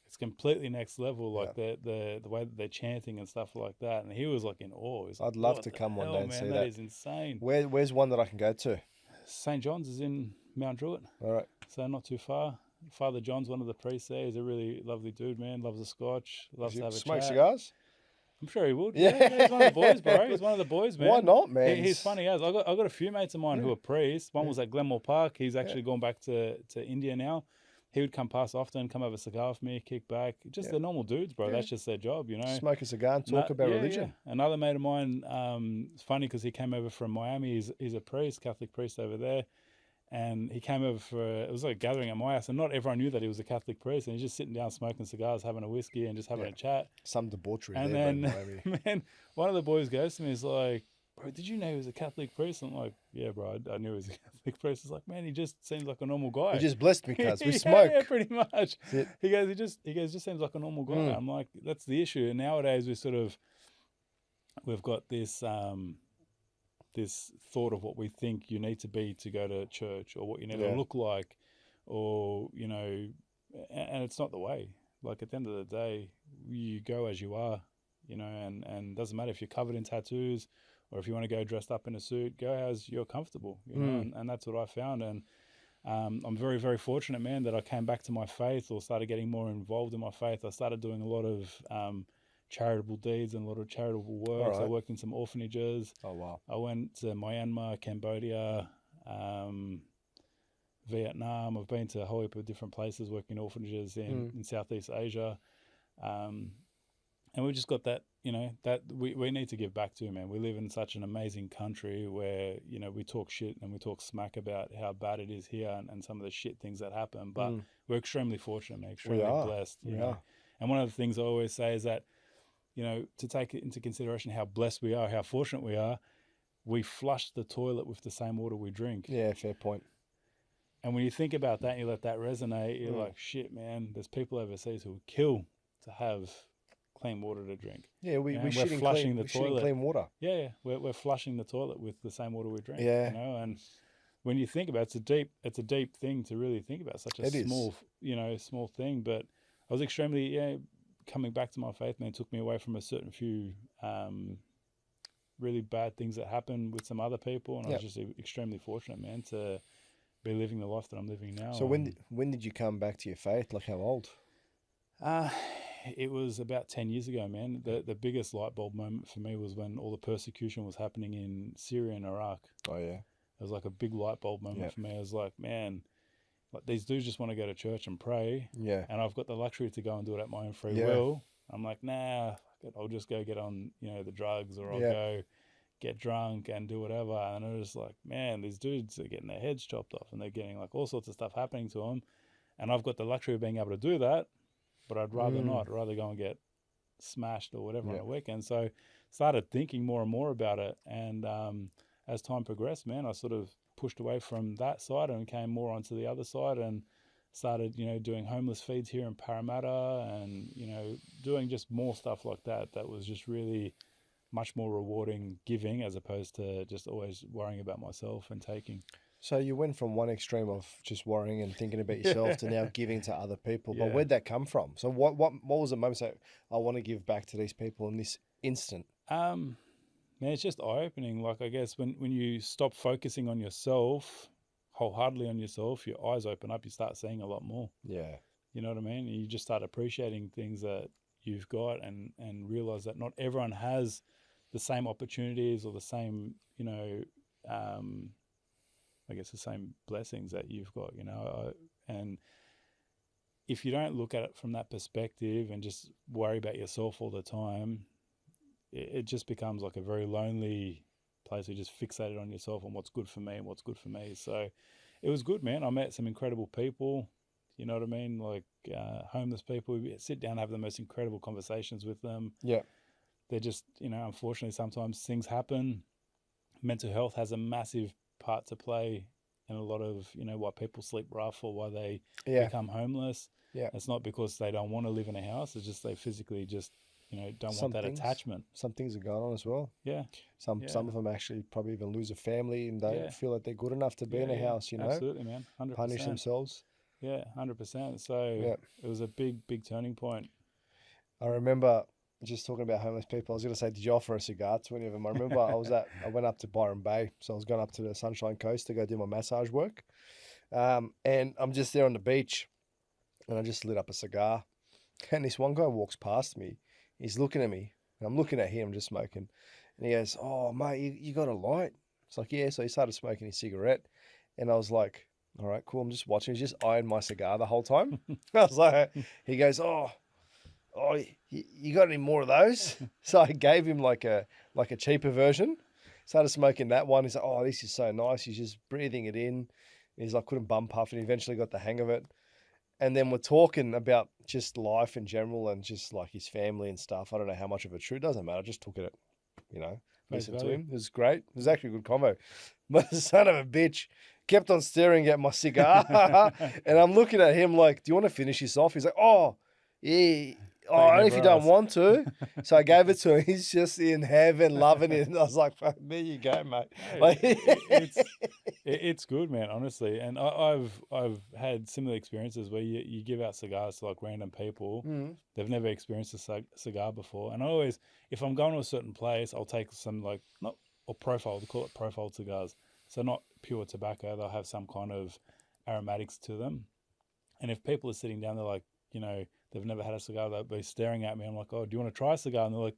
It's completely next level, like the way that they're chanting and stuff like that. And he was like in awe. He's like, I'd love to come one day and man, see that that. is insane. Where's one that I can go to? St. John's is in Mount Druitt. All right. So not too far. Father John's one of the priests there. He's a really lovely dude, man. Loves a scotch. Loves to have a smoke chat. cigars? I'm sure he would. Yeah. He's one of the boys, bro. He's one of the boys, man. Why not, man? He's funny as. I got a few mates of mine who are priests. One was at Glenmore Park. He's actually gone back to India now. He would come past often, come have a cigar with me, kick back. Just the normal dudes, bro. That's just their job, you know. Smoke a cigar and talk about religion. Yeah. Another mate of mine, it's funny because he came over from Miami. He's a priest, Catholic priest over there. And he came over it was like a gathering at my house. And not everyone knew that he was a Catholic priest. And he's just sitting down smoking cigars, having a whiskey and just having a chat. Some debauchery and there, then, man, one of the boys goes to me, he's like, bro, did you know he was a Catholic priest? I'm like, yeah, bro, I knew he was a Catholic priest. He's like, man, he just seems like a normal guy. He just blessed me, cuz. We smoke. Yeah, pretty much. He goes, just seems like a normal guy. I'm like, that's the issue. And nowadays we've got this this thought of what we think you need to be to go to church, or what you need to look like, or, you know, and it's not the way. Like, at the end of the day, you go as you are, you know, and doesn't matter if you're covered in tattoos, or if you want to go dressed up in a suit, go as you're comfortable, you know, and that's what I found. And I'm very, very fortunate, man, that I came back to my faith, or started getting more involved in my faith. I started doing a lot of charitable deeds and a lot of charitable work. I worked in some orphanages. Oh, wow. I went to Myanmar, Cambodia, Vietnam. I've been to a whole heap of different places, working in orphanages in Southeast Asia. And we've just got that, you know, that we need to give back to, man. We live in such an amazing country where, you know, we talk shit and we talk smack about how bad it is here and some of the shit things that happen. But we're extremely fortunate, man, extremely blessed. You know? And one of the things I always say is that, you know, to take into consideration how blessed we are, how fortunate we are, we flush the toilet with the same water we drink. Yeah, fair point. And when you think about that and you let that resonate, you're like, shit, man, there's people overseas who would kill to have clean water to drink. Yeah, we're flushing the toilet. Clean water. Yeah, we're flushing the toilet with the same water we drink. Yeah. You know, and when you think about it, it's a deep thing to really think about. Such a small thing. But I was extremely, coming back to my faith, man, took me away from a certain few really bad things that happened with some other people, and I was just extremely fortunate, man, to be living the life that I'm living now. So when did you come back to your faith? Like, how old? It was about 10 years ago, man. The biggest light bulb moment for me was when all the persecution was happening in Syria and Iraq. Oh, yeah. It was like a big light bulb moment for me. I was like, man, like, these dudes just want to go to church and pray. Yeah. And I've got the luxury to go and do it at my own free will. I'm like, nah, I'll just go get on, you know, the drugs, or I'll go get drunk and do whatever. And I was like, man, these dudes are getting their heads chopped off and they're getting like all sorts of stuff happening to them. And I've got the luxury of being able to do that, but I'd rather not. I'd rather go and get smashed or whatever on a weekend. So started thinking more and more about it. And as time progressed, man, I sort of pushed away from that side and came more onto the other side, and started, you know, doing homeless feeds here in Parramatta, and, you know, doing just more stuff like that. That was just really much more rewarding, giving, as opposed to just always worrying about myself and taking. So you went from one extreme of just worrying and thinking about yourself to now giving to other people. But where'd that come from? So what was the moment say, I want to give back to these people in this instant? Man, it's just eye-opening. Like, I guess when you stop focusing on yourself, wholeheartedly on yourself, your eyes open up, you start seeing a lot more. Yeah. You know what I mean? You just start appreciating things that you've got, and realize that not everyone has the same opportunities or the same, you know, I guess the same blessings that you've got, you know. And if you don't look at it from that perspective and just worry about yourself all the time, it just becomes like a very lonely place. You're just fixated on yourself and what's good for me and what's good for me. So it was good, man. I met some incredible people, you know what I mean? Like homeless people. We sit down and have the most incredible conversations with them. Yeah. They're just, you know, unfortunately sometimes things happen. Mental health has a massive part to play in a lot of, you know, why people sleep rough or why they Yeah. become homeless. Yeah. It's not because they don't want to live in a house. It's just they physically just, you know, don't want that attachment. Some things are going on as well. Yeah. Some of them actually probably even lose a family and don't feel like they're good enough to be in a house, you know. Absolutely, man. 100%. Punish themselves. Yeah, 100%. So it was a big turning point. I remember just talking about homeless people. I was going to say, did you offer a cigar to any of them? I remember I went up to Byron Bay. So I was going up to the Sunshine Coast to go do my massage work. And I'm just there on the beach and I just lit up a cigar. And this one guy walks past me. He's looking at me and I'm looking at him just smoking. And he goes, "Oh, mate, you got a light?" It's like, "Yeah." So he started smoking his cigarette. And I was like, "All right, cool." I'm just watching. He's just eyeing my cigar the whole time. I was like, he goes, "Oh, you got any more of those?" So I gave him like a cheaper version. Started smoking that one. He's like, "Oh, this is so nice." He's just breathing it in. He's like, couldn't bum puff, and he eventually got the hang of it. And then we're talking about just life in general and just like his family and stuff. I don't know how much of it's true. It doesn't matter. I just took it, you know, listened to him. It was great. It was actually a good convo. But the son of a bitch kept on staring at my cigar. And I'm looking at him like, "Do you want to finish this off?" He's like, "Oh, yeah. Oh, only if you don't want to." So I gave it to him. He's just in heaven, loving it. And I was like, "Fuck, there you go, mate." Hey, Like, it's good, man, honestly. And I've had similar experiences where you give out cigars to like random people. They've never experienced a cigar before. And I always, if I'm going to a certain place, I'll take some like, not, or profile, they call it profiled cigars. So not pure tobacco, they'll have some kind of aromatics to them. And if people are sitting down, they're like, you know, they've never had a cigar, they'll be staring at me. I'm like, "Oh, do you want to try a cigar?" And they're like,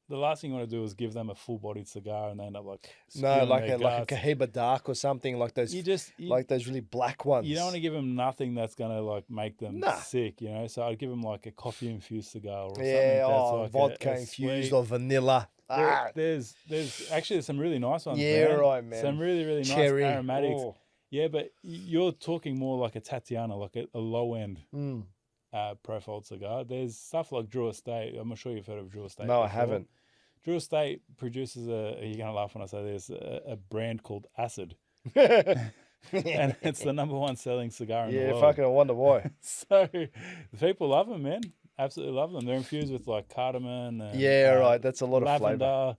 the last thing you want to do is give them a full-bodied cigar and they end up like no, like a guts. Cohiba Dark or something like those. Like those really black ones. You don't want to give them nothing that's gonna like make them sick, you know. So I'd give them like a coffee-infused cigar or something that's like vodka infused or vanilla. There's actually some really nice ones. Yeah, man. right, man. Some really Cherry. nice aromatics. Oh. Yeah, but you're talking more like a Tatiana, like a low-end profiled cigar. There's stuff like Drew Estate. I'm not sure you've heard of Drew Estate. No, before. I haven't. Drew Estate produces you're going to laugh when I say this, a brand called Acid. And it's the #1 selling cigar in the world. Yeah, fucking I wonder why. So the people love them, man. Absolutely love them. They're infused with like cardamom and right. That's a lot of flavor. lavender,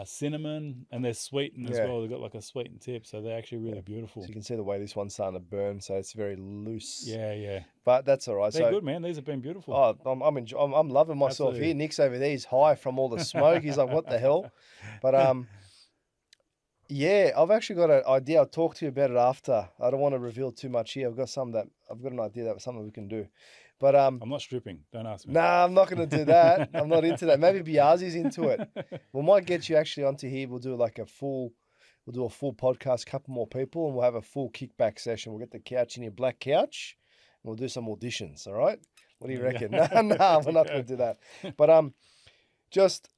cinnamon, and they're sweetened as well. They've got like a sweetened tip, so they're actually really beautiful. So you can see the way this one's starting to burn, so it's very loose. Yeah. But that's all right. They're good, man. These have been beautiful. Oh, I'm loving myself Absolutely. here. Nick's over there. He's high from all the smoke. He's like, "What the hell?" But yeah, I've actually got an idea. I'll talk to you about it after. I don't want to reveal too much here. I've got an idea that something we can do. But I'm not stripping. Don't ask me. Nah, I'm not going to do that. I'm not into that. Maybe Biazi's into it. We might get you actually onto here. We'll do a full podcast, couple more people, and we'll have a full kickback session. We'll get the couch in here, black couch, and we'll do some auditions. All right? What do you reckon? No, we're not going to do that. But just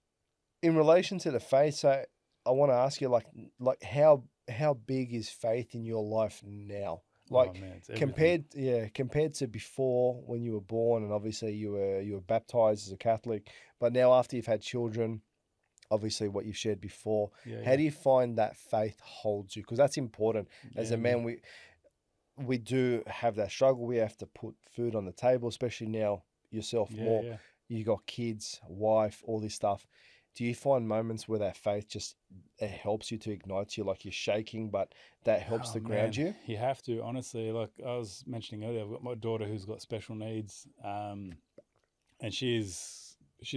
in relation to the faith, so I want to ask you, like how big is faith in your life now? Like compared to before when you were born, and obviously you were baptized as a Catholic, but now after you've had children, obviously what you've shared before, how do you find that faith holds you? Because that's important. As a man, we do have that struggle. We have to put food on the table, especially now yourself more. Yeah. You got kids, wife, all this stuff. Do you find moments where that faith just helps you to ignite you, like you're shaking, but that helps to ground you? You have to, honestly. Like I was mentioning earlier, I've got my daughter who's got special needs, and she's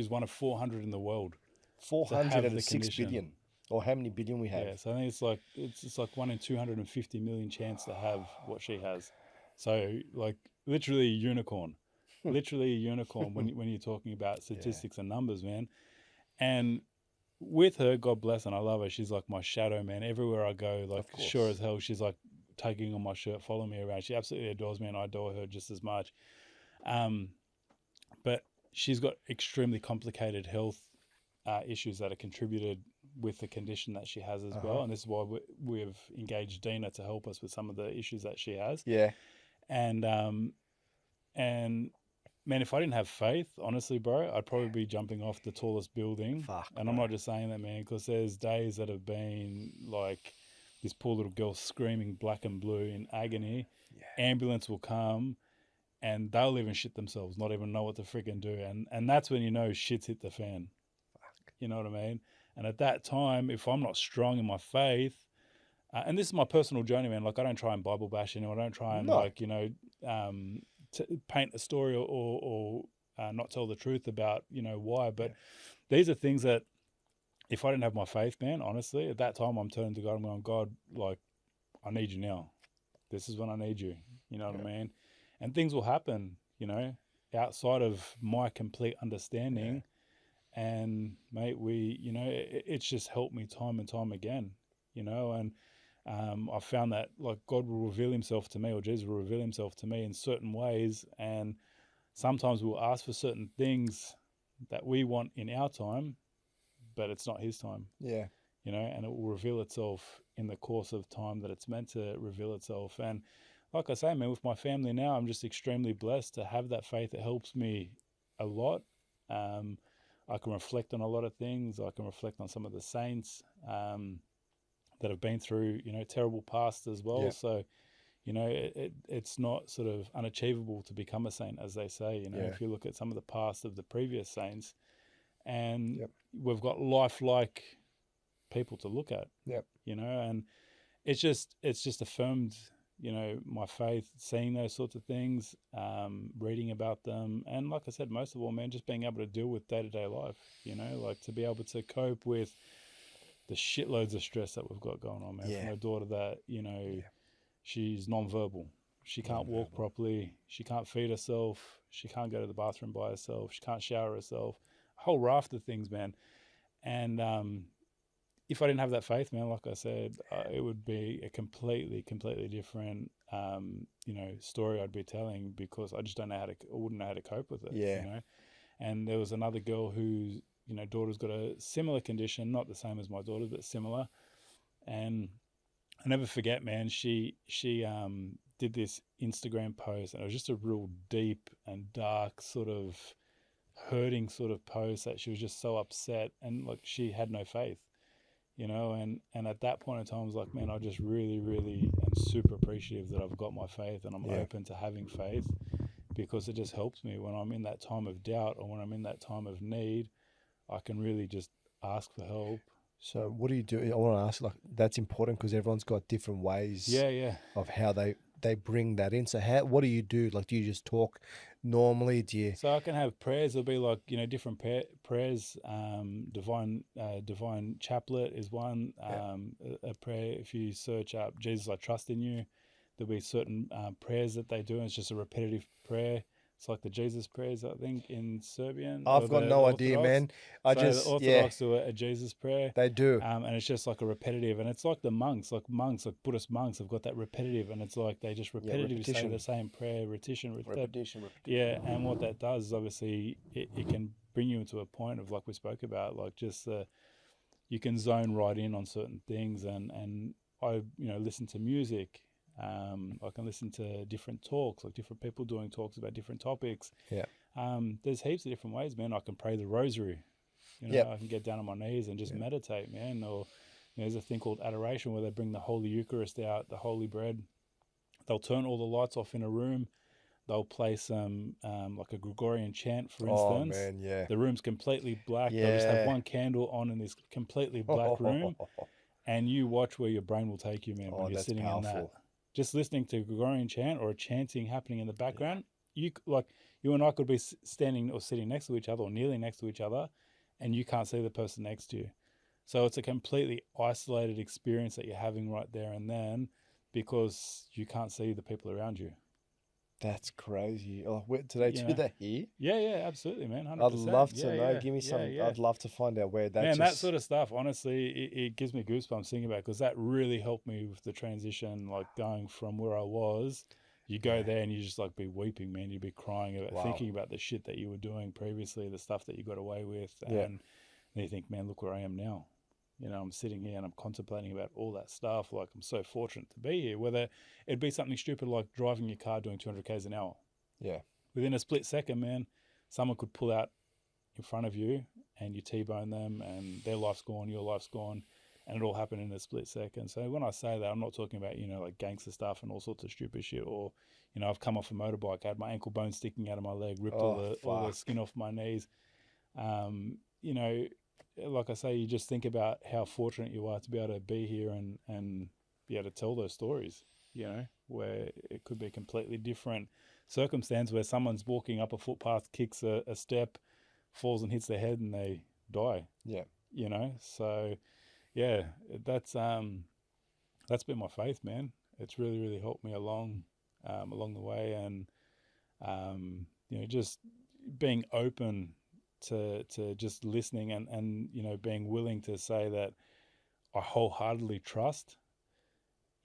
one of 400 in the world. 400 out of 6 billion, or how many billion we have? Yeah, so I think it's like 1 in 250 million chance to have what she has. So like literally a unicorn, when you're talking about statistics and numbers, man. And with her, God bless her, and I love her. She's like my shadow, man. Everywhere I go, like sure as hell, she's like tugging on my shirt, following me around. She absolutely adores me, and I adore her just as much. But she's got extremely complicated health issues that are contributed with the condition that she has as well. And this is why we've engaged Dina to help us with some of the issues that she has. Yeah. And man, if I didn't have faith, honestly, bro, I'd probably be jumping off the tallest building. Fuck, and I'm not just saying that, man, because there's days that have been like this poor little girl screaming black and blue in agony. Ambulance will come, and they'll even shit themselves, not even know what to freaking do. And that's when you know shit's hit the fan. You know what I mean? And at that time, if I'm not strong in my faith, and this is my personal journey, man. Like, I don't try and Bible bash anyone. I don't try and like, you know, paint a story or not tell the truth about, you know, why. But these are things that, if I didn't have my faith, man, honestly, at that time, I'm turning to God. I'm going, God, like, I need you now. This is when I need you. You know what I mean? And things will happen, you know, outside of my complete understanding. And mate, you know, it's just helped me time and time again, you know. And I found that, like, God will reveal himself to me, or Jesus will reveal himself to me in certain ways. And sometimes we'll ask for certain things that we want in our time, but it's not his time. Yeah. You know, and it will reveal itself in the course of time that it's meant to reveal itself. And like I say, man, with my family now, I'm just extremely blessed to have that faith. It helps me a lot. I can reflect on a lot of things. I can reflect on some of the saints that have been through, you know, terrible past as well. Yeah. So, you know, it's not sort of unachievable to become a saint, as they say. You know, if you look at some of the past of the previous saints, and we've got lifelike people to look at. You know, and it's just affirmed, you know, my faith, seeing those sorts of things, reading about them. And like I said, most of all, man, just being able to deal with day-to-day life, you know, like to be able to cope with the shitloads of stress that we've got going on, man. From a daughter that, you know, she's non-verbal. She can't walk properly. She can't feed herself. She can't go to the bathroom by herself. She can't shower herself. A whole raft of things, man. And if I didn't have that faith, man, like I said, it would be a completely different, you know, story I'd be telling, because I just don't know wouldn't know how to cope with it. You know? And there was another girl whose, you know, daughter's got a similar condition, not the same as my daughter's, but similar. And I never forget, man, she did this Instagram post, and it was just a real deep and dark sort of hurting sort of post, that she was just so upset, and like she had no faith. You know, and at that point in time, I was like, man, I just really am super appreciative that I've got my faith, and I'm open to having faith, because it just helps me when I'm in that time of doubt, or when I'm in that time of need. I can really just ask for help. So what do you do? I want to ask, like, that's important because everyone's got different ways of how they bring that in. So what do you do? Like, do you just talk normally? Do you? So I can have prayers. There'll be, like, you know, different prayers. Divine Chaplet is one. A prayer, if you search up Jesus, I trust in you, there'll be certain prayers that they do, and it's just a repetitive prayer. It's like the Jesus prayers, I think, in Serbian. I've got no idea, man. The Orthodox do a Jesus prayer. They do. And it's just like a repetitive, and it's like the monks, like Buddhist monks have got that repetitive, and it's like they just repetitively say the same prayer, repetition. Yeah, and what that does is, obviously, it can bring you into a point of, like we spoke about, like just you can zone right in on certain things, and I, you know, listen to music. I can listen to different talks, like different people doing talks about different topics. There's heaps of different ways, man. I can pray the rosary. You know, I can get down on my knees and just meditate, man. Or, you know, there's a thing called adoration, where they bring the Holy Eucharist out, the Holy Bread. They'll turn all the lights off in a room. They'll play some like a Gregorian chant, for instance. Oh man, The room's completely black. They'll just have one candle on in this completely black room, and you watch where your brain will take you, man, when you're sitting in that. Just listening to Gregorian chant or a chanting happening in the background, you and I could be standing or sitting next to each other or kneeling next to each other, and you can't see the person next to you. So it's a completely isolated experience that you're having right there and then, because you can't see the people around you. That's crazy. Oh, do they do that here? Yeah, absolutely, man. 100%. I'd love to know. Give me some. I'd love to find out where that. Man, that sort of stuff, honestly, it gives me goosebumps thinking about it, because that really helped me with the transition, like going from where I was. You go there and you just like be weeping, man. You'd be crying about thinking about the shit that you were doing previously, the stuff that you got away with, and then you think, man, look where I am now. You know, I'm sitting here and I'm contemplating about all that stuff. Like, I'm so fortunate to be here. Whether it'd be something stupid like driving your car doing 200 k's an hour. Yeah. Within a split second, man, someone could pull out in front of you and you T-bone them, and their life's gone, your life's gone. and it all happened in a split second. So when I say that, I'm not talking about, like gangster stuff and all sorts of stupid shit, or, I've come off a motorbike, I had my ankle bone sticking out of my leg, ripped all the fuck. skin off my knees. Like I say, you just think about how fortunate you are to be able to be here and be able to tell those stories, where it could be a completely different circumstance where someone's walking up a footpath, kicks a step, falls and hits their head and they die. Yeah. So yeah, that's been my faith, man. It's really, really helped me along the way, and just being open to just listening and being willing to say that I wholeheartedly trust,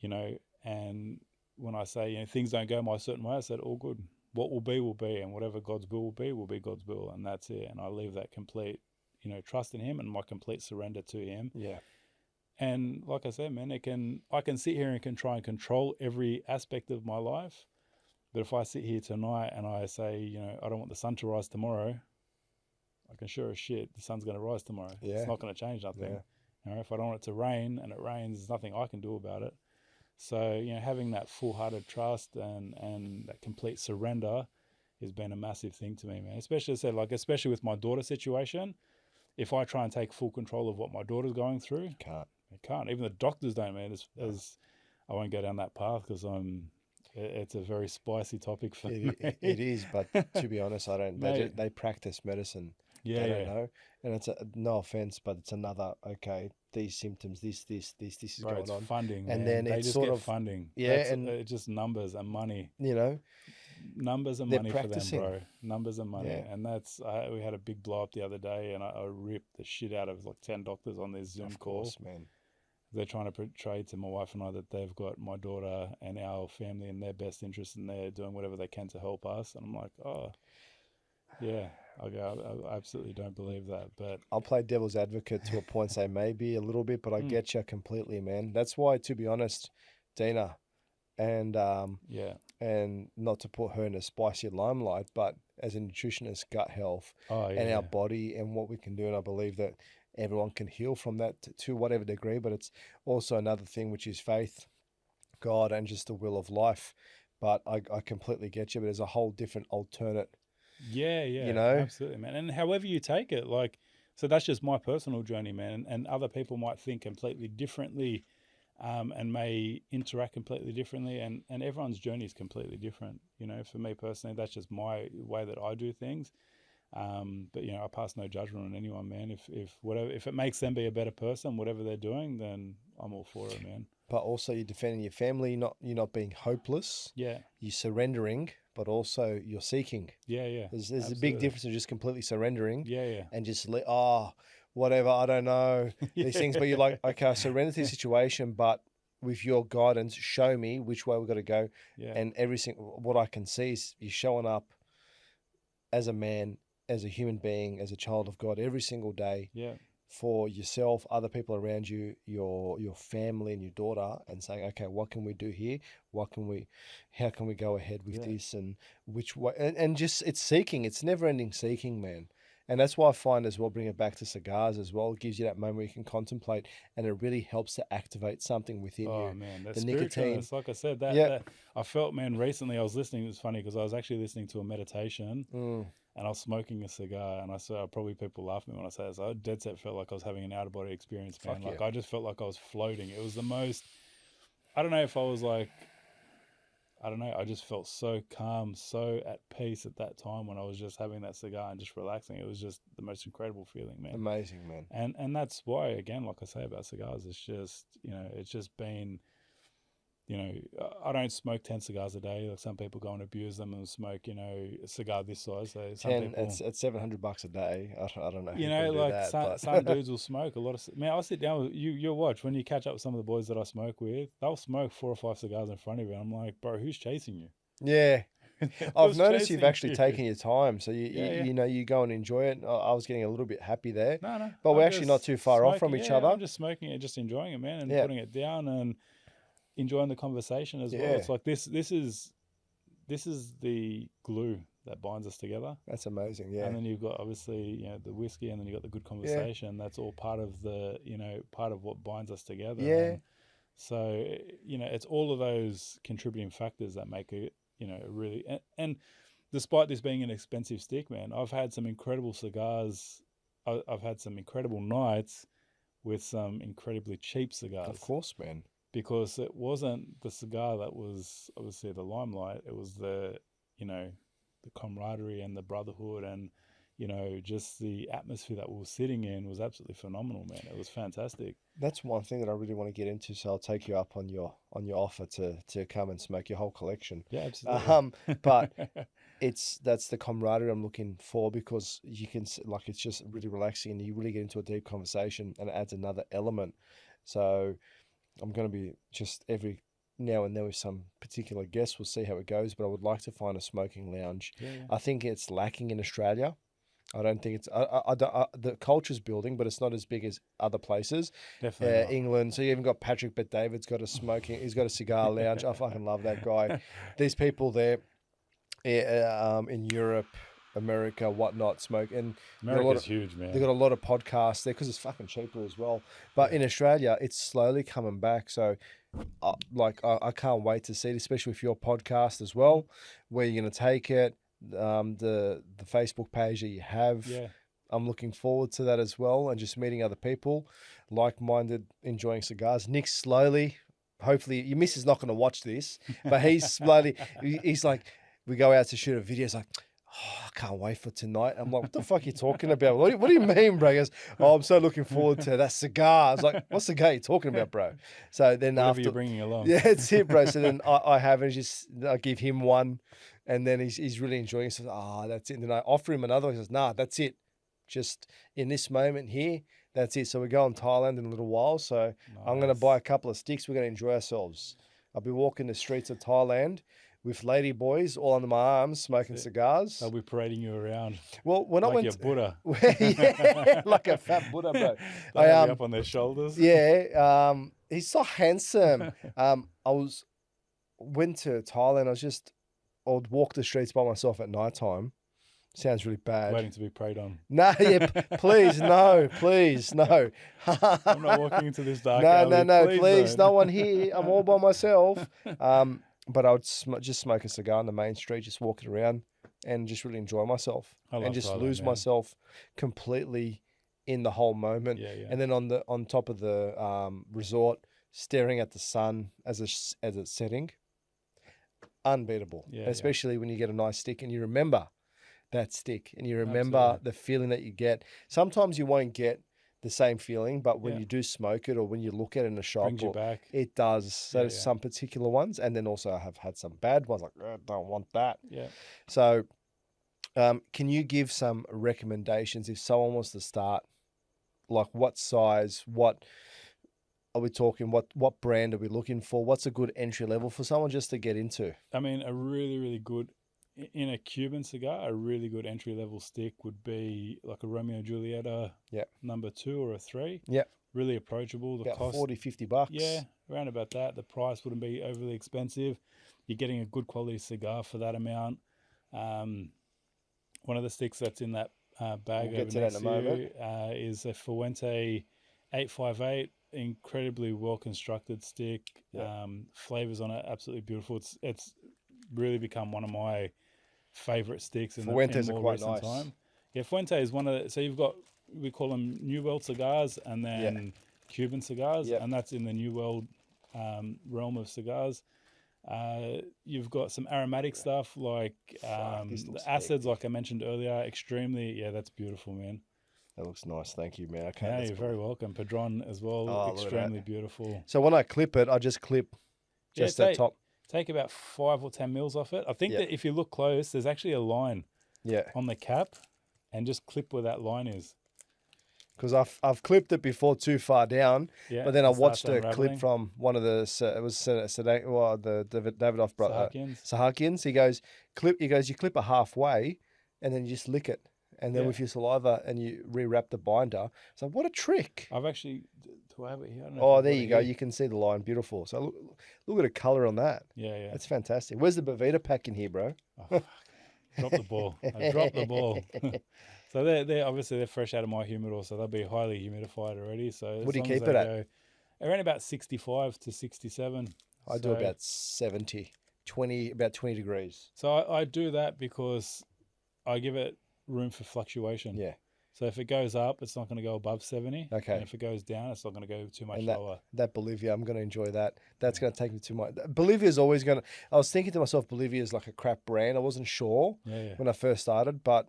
and when I say, things don't go my certain way, I said, all good. What will be, and whatever God's will be God's will, and that's it. And I leave that complete, trust in Him and my complete surrender to Him. Yeah. And like I said, man, I can sit here and can try and control every aspect of my life, but if I sit here tonight and I say, I don't want the sun to rise tomorrow, I can sure as shit the sun's going to rise tomorrow. Yeah. It's not going to change nothing. Yeah. If I don't want it to rain and it rains, there's nothing I can do about it. So, having that full-hearted trust and that complete surrender has been a massive thing to me, man. Especially with my daughter's situation, if I try and take full control of what my daughter's going through, Can't. I can't. Even the doctors don't, man. As I won't go down that path because it's a very spicy topic for me. It is, but to be honest, I don't. They practice medicine. Yeah, they don't know, and it's no offense, but it's another. Okay, these symptoms, this is Bro, going on. Funding, and man. then they it's just sort get of funding. Yeah, That's, and it's just numbers and money. Numbers and they're money practicing. for them, bro. Numbers and money, Yeah. and that's. We had a big blow up the other day, and I ripped the shit out of like 10 doctors on this Zoom Of call. course, man. They're trying to portray to my wife and I that they've got my daughter and our family in their best interest, and they're doing whatever they can to help us. And I'm like, oh, yeah. I absolutely don't believe that. But I'll play devil's advocate to a point, say maybe a little bit, but I get you completely, man. That's why, to be honest, Dina, and and not to put her in a spicy limelight, but as a nutritionist, gut health and our body and what we can do, and I believe that everyone can heal from that to whatever degree, but it's also another thing, which is faith, God, and just the will of life. But I completely get you, but there's a whole different alternate. Yeah, absolutely, man. And however you take it, so that's just my personal journey, man. And other people might think completely differently, and may interact completely differently. And everyone's journey is completely different. For me personally, that's just my way that I do things. But I pass no judgment on anyone, man. If it makes them be a better person, whatever they're doing, then I'm all for it, man. But also you're defending your family, you're not being hopeless. Yeah. You're surrendering, but also you're seeking. Yeah. There's a big difference of just completely surrendering. Yeah. And just whatever, I don't know, these things. But you're like, okay, I surrender to the situation, but with your guidance, show me which way we've got to go. Yeah. And what I can see is you're showing up as a man, as a human being, as a child of God every single day. Yeah. For yourself, other people around you, your family and your daughter, and saying, okay, what can we do here? How can we go ahead with this, and which way? And just, it's seeking. It's never ending seeking, man. And that's why I find as well, bring it back to cigars as well. It gives you that moment where you can contemplate, and it really helps to activate something within you. Oh man, that's the nicotine. Like I said, that I felt, man. Recently, I was listening. It was funny because I was actually listening to a meditation. And I was smoking a cigar, and I saw probably people laugh at me when I say this. I dead set felt like I was having an out of body experience, man. I just felt like I was floating. It was the most. I don't know if I was like. I don't know. I just felt so calm, so at peace at that time when I was just having that cigar and just relaxing. It was just the most incredible feeling, man. Amazing, man. And that's why, again, like I say about cigars, it's just it's just been. I don't smoke 10 cigars a day. Like some people go and abuse them and smoke, a cigar this size. So some 10, people, it's $700 a day. I don't know. Some dudes will smoke a lot of. Man, I'll sit down with you. You'll watch when you catch up with some of the boys that I smoke with. They'll smoke 4 or 5 cigars in front of you. I'm like, bro, who's chasing you? Yeah. I've noticed you've actually taken your time, so you go and enjoy it. I was getting a little bit happy there. No, but we're actually not too far off from each other. I'm just smoking it, just enjoying it, man, and putting it down and enjoying the conversation as well. It's like this is the glue that binds us together. That's amazing. Yeah. And then you've got obviously the whiskey, and then you've got the good conversation. That's all part of the part of what binds us together. Yeah. And so it's all of those contributing factors that make it really. And despite this being an expensive stick, man, I've had some incredible cigars. I've had some incredible nights with some incredibly cheap cigars. Of course, man. Because it wasn't the cigar that was obviously the limelight. It was the camaraderie and the brotherhood, and just the atmosphere that we were sitting in was absolutely phenomenal, man. It was fantastic. That's one thing that I really want to get into. So I'll take you up on your offer to come and smoke your whole collection. Yeah, absolutely. But that's the camaraderie I'm looking for, because you can it's just really relaxing, and you really get into a deep conversation, and it adds another element. So I'm going to be just every now and then with some particular guests. We'll see how it goes, but I would like to find a smoking lounge. Yeah. I think it's lacking in Australia. I don't think it's the culture's building, but it's not as big as other places. Definitely England. So you even got Patrick Bet David's got he's got a cigar lounge. I fucking love that guy. These people there in Europe, America, whatnot, smoke. And America's huge, man. They've got a lot of podcasts there because it's fucking cheaper as well. But in Australia, it's slowly coming back. So I can't wait to see it, especially with your podcast as well, where you're going to take it, the Facebook page that you have. Yeah. I'm looking forward to that as well, and just meeting other people, like-minded, enjoying cigars. Nick slowly, hopefully, your missus is not going to watch this, but he's like, we go out to shoot a video, it's like, oh, I can't wait for tonight. I'm like, what the fuck are you talking about? What do you mean, bro? He goes, oh, I'm so looking forward to that cigar. I was like, what cigar are you talking about, bro? So then Whatever after you're bringing along. Yeah, it's it, bro. So then I have it, I give him one, and then he's really enjoying it. He says, that's it. And then I offer him another one. He says, nah, that's it. Just in this moment here, that's it. So we're going to Thailand in a little while. So I'm going to buy a couple of sticks. We're going to enjoy ourselves. I'll be walking the streets of Thailand with lady boys all under my arms, smoking cigars. I'll be parading you around. Well, when I went your Buddha. Yeah, like a fat Buddha, bro. I up on their shoulders. Yeah, he's so handsome. I went to Thailand. I'd walk the streets by myself at night time. Sounds really bad. Waiting to be preyed on. No, yeah, please, no. I'm not walking into this dark alley. No, please, no one here. I'm all by myself. But I would just smoke a cigar on the main street, just walking around, and just really enjoy myself, and just lose myself completely in the whole moment. Yeah. And then on top of the resort, staring at the sun as it's setting, unbeatable. Yeah, especially when you get a nice stick and you remember that stick, and you remember the feeling that you get. Sometimes you won't get the same feeling, but when you do smoke it, or when you look at it in a shop, brings you back. It does. So some particular ones, and then also I have had some bad ones, like I don't want that. Yeah. So, can you give some recommendations if someone wants to start? Like what size? What are we talking? What brand are we looking for? What's a good entry level for someone just to get into? I mean, a really, really good, in a Cuban cigar, a really good entry level stick would be like a Romeo and Julieta number 2 or a 3. Yeah. Really approachable. The about cost, $40-$50. Yeah, around about that. The price wouldn't be overly expensive. You're getting a good quality cigar for that amount. One of the sticks that's in that bag we'll get to that in a moment. Is a Fuente 858. Incredibly well constructed stick. Flavors on it absolutely beautiful. It's really become one of my favorite sticks in Fuentes the more are quite recent nice. time. Yeah, Fuente is one of the, so you've got, we call them New World cigars, and then Cuban cigars, and that's in the New World realm of cigars. You've got some aromatic stuff like the acids, like I mentioned earlier, extremely, that's beautiful, man. That looks nice. Thank you, man. Okay, Yeah, you're very welcome. Padron as well, extremely beautiful. So when I clip it, I just clip just the top. Take about 5 or 10 mils off it. I think that if you look close, there's actually a line on the cap, and just clip where that line is. Because I've clipped it before too far down, but then I watched a clip from one of the the Davidoff brother Sahakians. He goes you clip it halfway, and then you just lick it, and then with your saliva, and you rewrap the binder. So what a trick! I've actually. Do I have it here? There you go. You can see the line. Beautiful. So look at the color on that. Yeah. That's fantastic. Where's the Boveda pack in here, bro? Dropped the ball. I dropped the ball. So they're obviously they're fresh out of my humidor, so they'll be highly humidified already. So What as do you long as keep they it at? go around about 65 to 67. I do about 70, 20, about 20 degrees. So I do that because I give it room for fluctuation. Yeah. So if it goes up, it's not going to go above 70. Okay. And if it goes down, it's not going to go too much And lower. that Bolivia, I'm going to enjoy that. That's going to take me to my... Bolivia's always going to... I was thinking to myself, Bolivia is like a crap brand. I wasn't sure when I first started, but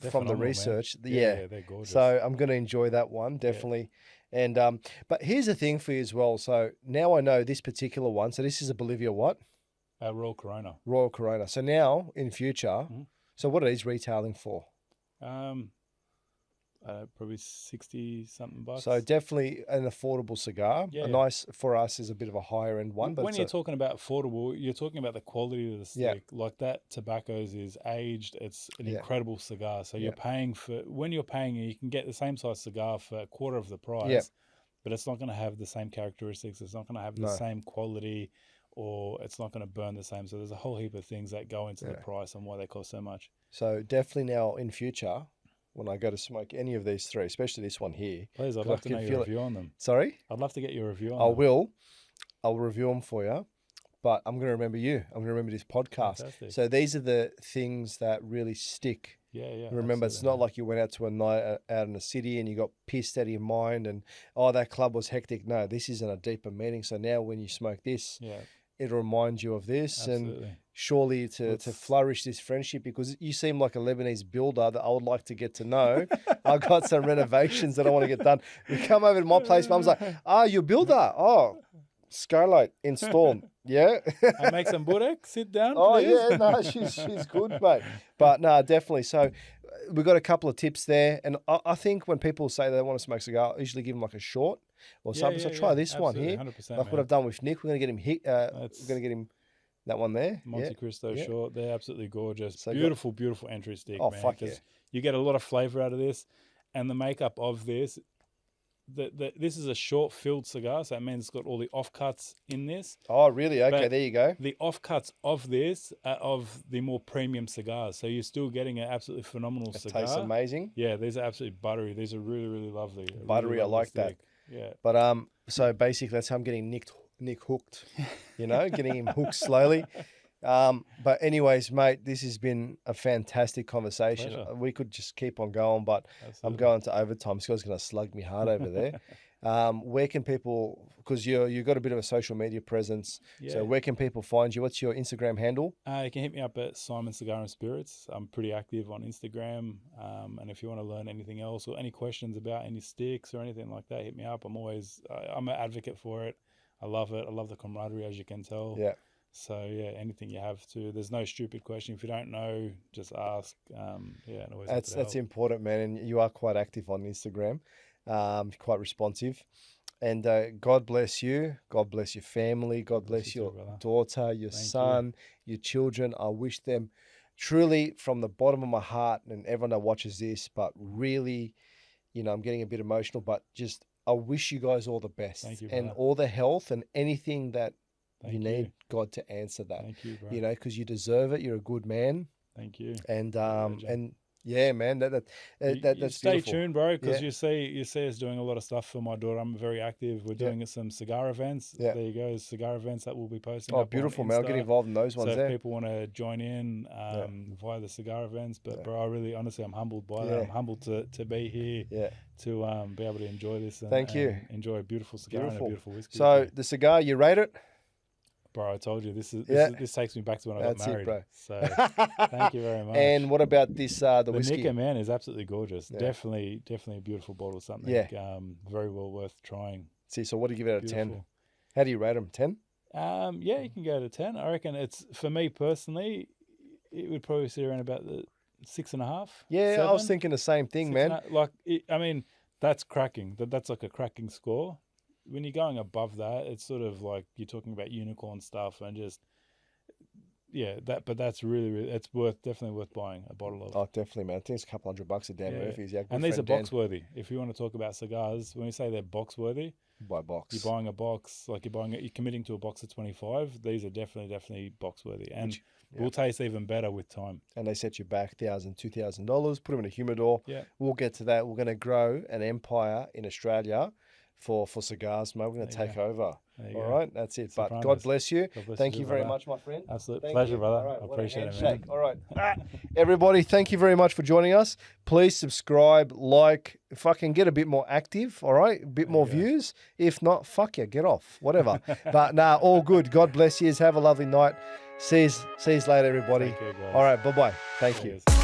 They're from the phenomenal, research, man. yeah, they're gorgeous. So I'm going to enjoy that one, definitely. Yeah. And but here's the thing for you as well. So now I know this particular one. So this is a Bolivia what? Royal Corona. Royal Corona. So now, in future, so what are these retailing for? Probably 60 something bucks. So definitely an affordable cigar. Yeah, nice for us is a bit of a higher end one. But when you're talking about affordable, you're talking about the quality of the stick. Like that tobacco's is aged. It's an incredible cigar. So you're paying for, when you're paying, you can get the same size cigar for a quarter of the price, but it's not going to have the same characteristics. It's not going to have the same quality, or it's not going to burn the same. So there's a whole heap of things that go into the price and why they cost so much. So definitely now in future, when I go to smoke any of these three, especially this one here. Please, I'd love to know your review on them. Sorry? I'd love to get your review on them. I will. I'll review them for you, but I'm going to remember you. I'm going to remember this podcast. Fantastic. So these are the things that really stick. Yeah. Remember, it's not like you went out to a night out in the city and you got pissed out of your mind and, oh, that club was hectic. No, this is in a deeper meaning. So now when you smoke this, it reminds you of this. And surely to flourish this friendship, because you seem like a Lebanese builder that I would like to get to know. I've got some renovations that I want to get done. You come over to my place, Mum's like, you're a builder. Oh, skylight installed. Yeah. I make some burek. Sit down, oh, please. yeah. No, she's good, mate. But no, definitely. So we've got a couple of tips there. And I think when people say they want to smoke a cigar, I usually give them like a short or something. So try this one here. 100%, like what I've done with Nick. We're going to get him hit. We're going to get him that one there. Monte Cristo short. They're absolutely gorgeous. So beautiful entry stick, oh, man. fuck yeah. You get a lot of flavor out of this. And the makeup of this, this is a short filled cigar, so it means it's got all the offcuts in this. Oh, really? Okay, but there you go. The offcuts of this are of the more premium cigars, so you're still getting an absolutely phenomenal cigar. Tastes amazing. Yeah, these are absolutely buttery. These are really, really lovely. Buttery, I like that. Yeah. But so basically that's how I'm getting Nick hooked. Getting him hooked slowly. But anyways, mate, this has been a fantastic conversation. Pleasure. We could just keep on going, but absolutely. I'm going to overtime. Scott's going to slug me hard over there. Where can people, because you've got a bit of a social media presence, so where can people find you? What's your Instagram handle? You can hit me up at Simon Cigar and Spirits. I'm pretty active on Instagram. And if you want to learn anything else or any questions about any sticks or anything like that, hit me up. I'm an advocate for it. I love it. I love the camaraderie, as you can tell. Yeah. So anything you have to. There's no stupid question. If you don't know, just ask. And always that's important, man. And you are quite active on Instagram, quite responsive. And God bless you. God bless your family. God bless your daughter, your son, your children. I wish them truly from the bottom of my heart, and everyone that watches this, but really, I'm getting a bit emotional, but just I wish you guys all the best. Thank you, and all the health and anything that you need. You. God to answer that. Thank you, bro. Because you deserve it. You're a good man. Thank you. And yeah, man, that's stay beautiful. tuned, bro, because you see us doing a lot of stuff for my daughter. I'm very active. We're doing some cigar events. Yeah. There you go, cigar events that we'll be posting. Oh, beautiful, man. I'll get involved in those ones. So there. if people want to join in via the cigar events, but bro, I really, honestly, I'm humbled by that. I'm humbled to be here. Yeah. To be able to enjoy this. And, Thank you. And enjoy a beautiful cigar and a beautiful whiskey. So the cigar, you rate it? Bro, I told you this takes me back to when I got married. It, bro. So thank you very much. And what about this the whiskey? Nika, man, is absolutely gorgeous. Yeah. Definitely a beautiful bottle of something. Very well worth trying. See, so what do you give it out of 10? How do you rate them? 10? You can go to 10. I reckon it's, for me personally, it would probably sit around about the 6.5. Yeah, 7. I was thinking the same thing, man. That's cracking. That's like a cracking score. When you're going above that, it's sort of like you're talking about unicorn stuff and just, but that's really, it's definitely worth buying a bottle of. Oh, definitely, man. I think it's a couple $100 at Dan Murphy's. Yeah, and these are box worthy. If you want to talk about cigars, when we say they're box worthy, By box. You're buying a box, like you're committing to a box of 25. These are definitely box worthy, and will taste even better with time. And they set you back $1,000, $2,000. Put them in a humidor. Yeah, We'll get to that. We're going to grow an empire in Australia for cigars, mate. We're going to take over. All right, that's it. But God bless you. Thank you very much, my friend. Absolute pleasure, brother. Right, I appreciate it, man. man. All right. Everybody, thank you very much for joining us. Please subscribe, like, fucking get a bit more active, all right? A bit more views. If not, fuck you, get off, whatever. But nah, all good. God bless you. Have a lovely night. See you later, everybody. Take care, guys. All right, bye-bye. Thank you.